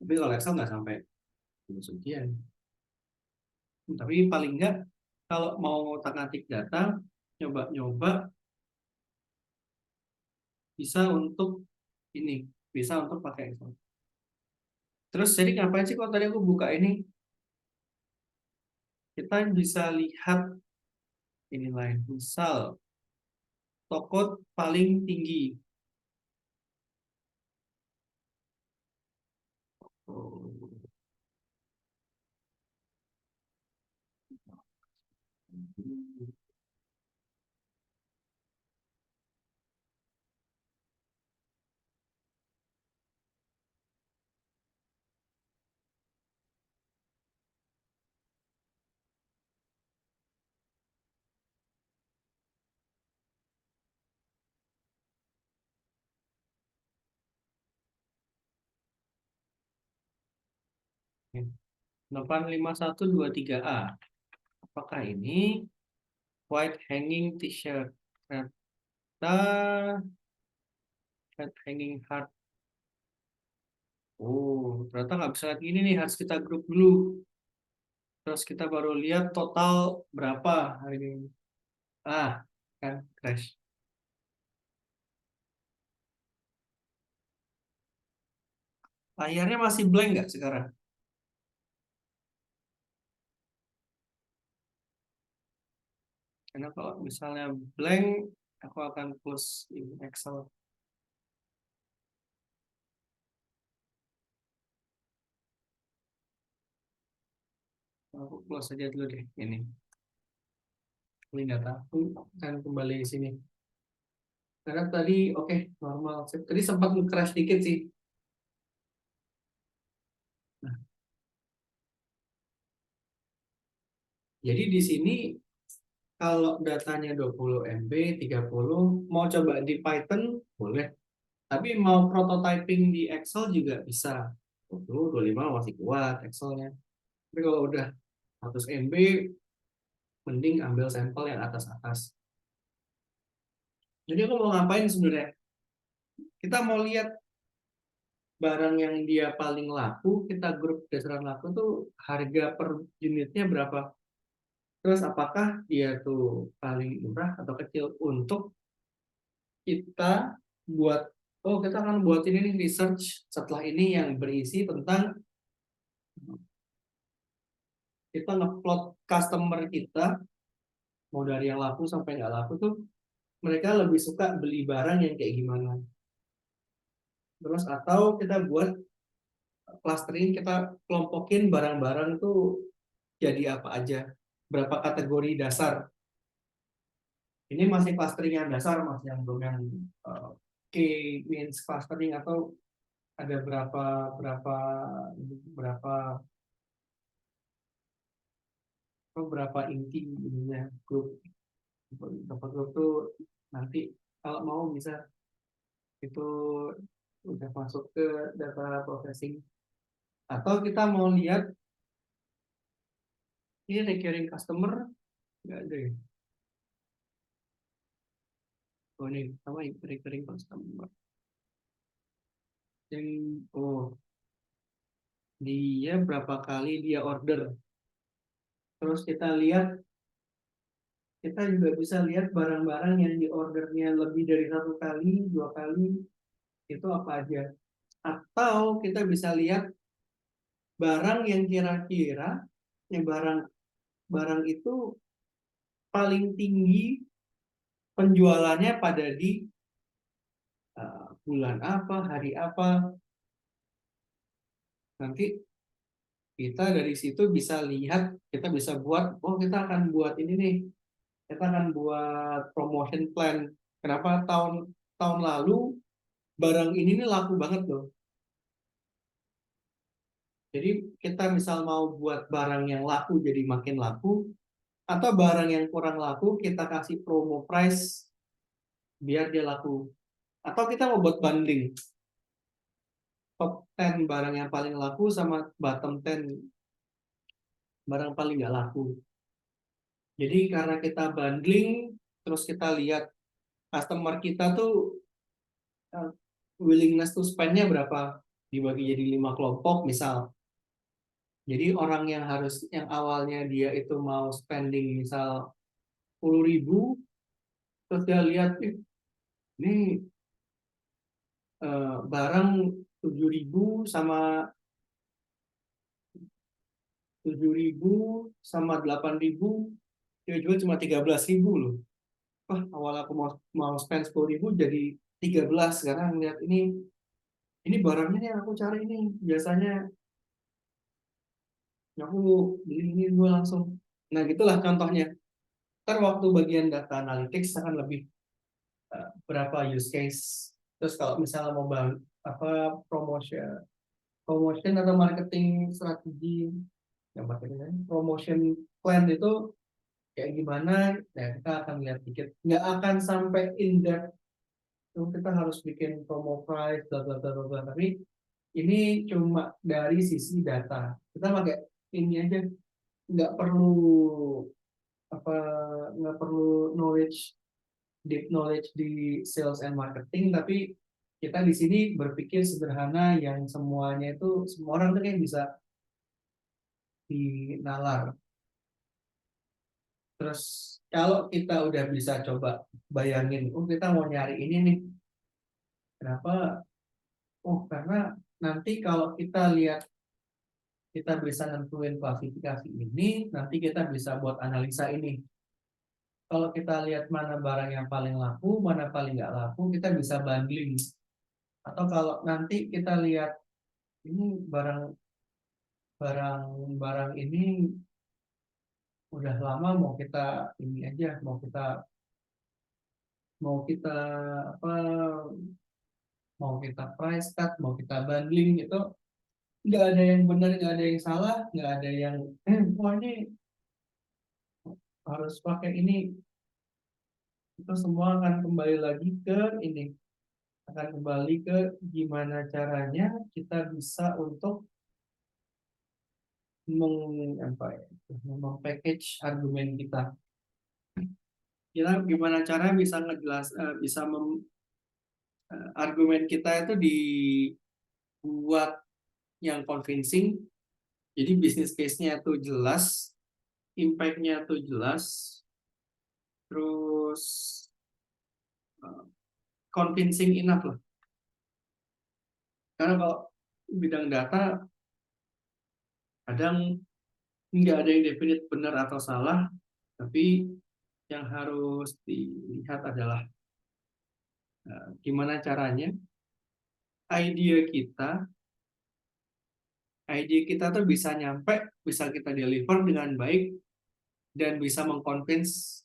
Tapi kalau Excel nggak sampai sekian. Tapi paling nggak kalau mau ngotak-ngatik data, nyoba-nyoba bisa untuk ini, bisa untuk pakai Excel. Terus jadi ngapain sih kalau tadi aku buka ini? Kita bisa lihat ini lain. Misal toko paling tinggi. Oh, 85123A. Apakah ini white hanging t-shirt? Ternyata white hanging heart. Oh, ternyata nggak bisa lihat ini nih, harus kita grup dulu. Terus kita baru lihat total berapa hari ini. Ah, kan crash. Layarnya masih blank nggak sekarang? Karena kalau misalnya blank, aku akan close in Excel. Aku close aja dulu deh ini. Ini data aku akan kembali ke sini. Karena tadi oke normal. Tadi sempat crash dikit sih. Nah, jadi di sini kalau datanya 20 MB, 30 mau coba di Python boleh. Tapi mau prototyping di Excel juga bisa. 20, 25 masih kuat Excelnya. Tapi kalau udah 100 MB, mending ambil sampel yang atas-atas. Jadi aku mau ngapain sebenarnya? Kita mau lihat barang yang dia paling laku, kita grup berdasarkan laku tuh harga per unitnya berapa. Terus apakah dia tuh paling murah atau kecil untuk kita buat, oh kita akan buat ini nih research setelah ini yang berisi tentang kita ngeplot customer kita, mau dari yang laku sampai nggak laku tuh mereka lebih suka beli barang yang kayak gimana. Terus atau kita buat clustering, kita kelompokin barang-barang tuh jadi apa aja, berapa kategori dasar. Ini masih clustering yang dasar mas, yang belum yang uh, key means clustering, atau ada berapa berapa berapa berapa inti ininya grup. Berapa grup tuh nanti kalau mau bisa itu udah masuk ke data processing. Atau kita mau lihat ini recurring customer nggak ada ya. Oh ini sama recurring customer yang, oh dia berapa kali dia order. Terus kita lihat, kita juga bisa lihat barang-barang yang di ordernya lebih dari 1 kali, 2 kali, itu apa aja. Atau kita bisa lihat barang yang kira-kira yang barang barang itu paling tinggi penjualannya pada di bulan apa, hari apa. Nanti kita dari situ bisa lihat, kita bisa buat, oh kita akan buat ini nih, kita akan buat promotion plan. Kenapa tahun tahun lalu barang ini nih laku banget loh. Jadi kita misal mau buat barang yang laku jadi makin laku, atau barang yang kurang laku kita kasih promo price biar dia laku. Atau kita mau buat bundling, top 10 barang yang paling laku sama bottom 10 barang paling nggak laku. Jadi karena kita bundling, terus kita lihat customer kita tuh uh, willingness to spend-nya berapa, dibagi jadi 5 kelompok misal. Jadi orang yang yang awalnya dia itu mau spending misal 10.000, terus dia lihat ini barang 7.000 sama 7.000 sama 8.000, dia jual cuma 13.000 loh. Wah, awal aku mau spend 10.000 jadi 13. Sekarang lihat ini barangnya yang aku cari ini biasanya, aku beli ini gue langsung. Nah gitulah contohnya. Ntar waktu bagian data analytics akan lebih berapa use case. Terus kalau misalnya mau apa promotion promotion atau marketing strategi, yang marketing promotion plan itu kayak gimana, ya kita akan lihat dikit, nggak akan sampai in depth tuh kita harus bikin promo price bla bla bla bla, tapi ini cuma dari sisi data kita pakai ini aja, nggak perlu apa nggak perlu deep knowledge di sales and marketing, tapi kita di sini berpikir sederhana yang semuanya itu semua orang tuh kayak bisa dinalar. Terus kalau kita udah bisa coba bayangin, oh kita mau nyari ini nih, kenapa? Oh karena nanti kalau kita lihat, kita bisa nentuin klasifikasi ini, nanti kita bisa buat analisa ini. Kalau kita lihat mana barang yang paling laku, mana paling nggak laku, kita bisa bundling. Atau kalau nanti kita lihat ini barang barang barang ini udah lama, mau kita ini aja, mau kita apa, mau kita price cut, mau kita bundling, itu nggak ada yang benar, nggak ada yang salah, nggak ada yang wah ini harus pakai ini. Itu semua akan kembali lagi ke ini, akan kembali ke gimana caranya kita bisa untuk apa ya, package argumen kita. Kita gimana cara bisa ngejelas, bisa argumen kita itu dibuat yang convincing, jadi bisnis case-nya itu jelas, impact-nya itu jelas, terus uh, convincing enough lah. Karena kalau bidang data kadang nggak ada yang definite benar atau salah, tapi yang harus dilihat adalah gimana caranya ide kita ide kita tuh bisa nyampe, bisa kita deliver dengan baik dan bisa mengconvince.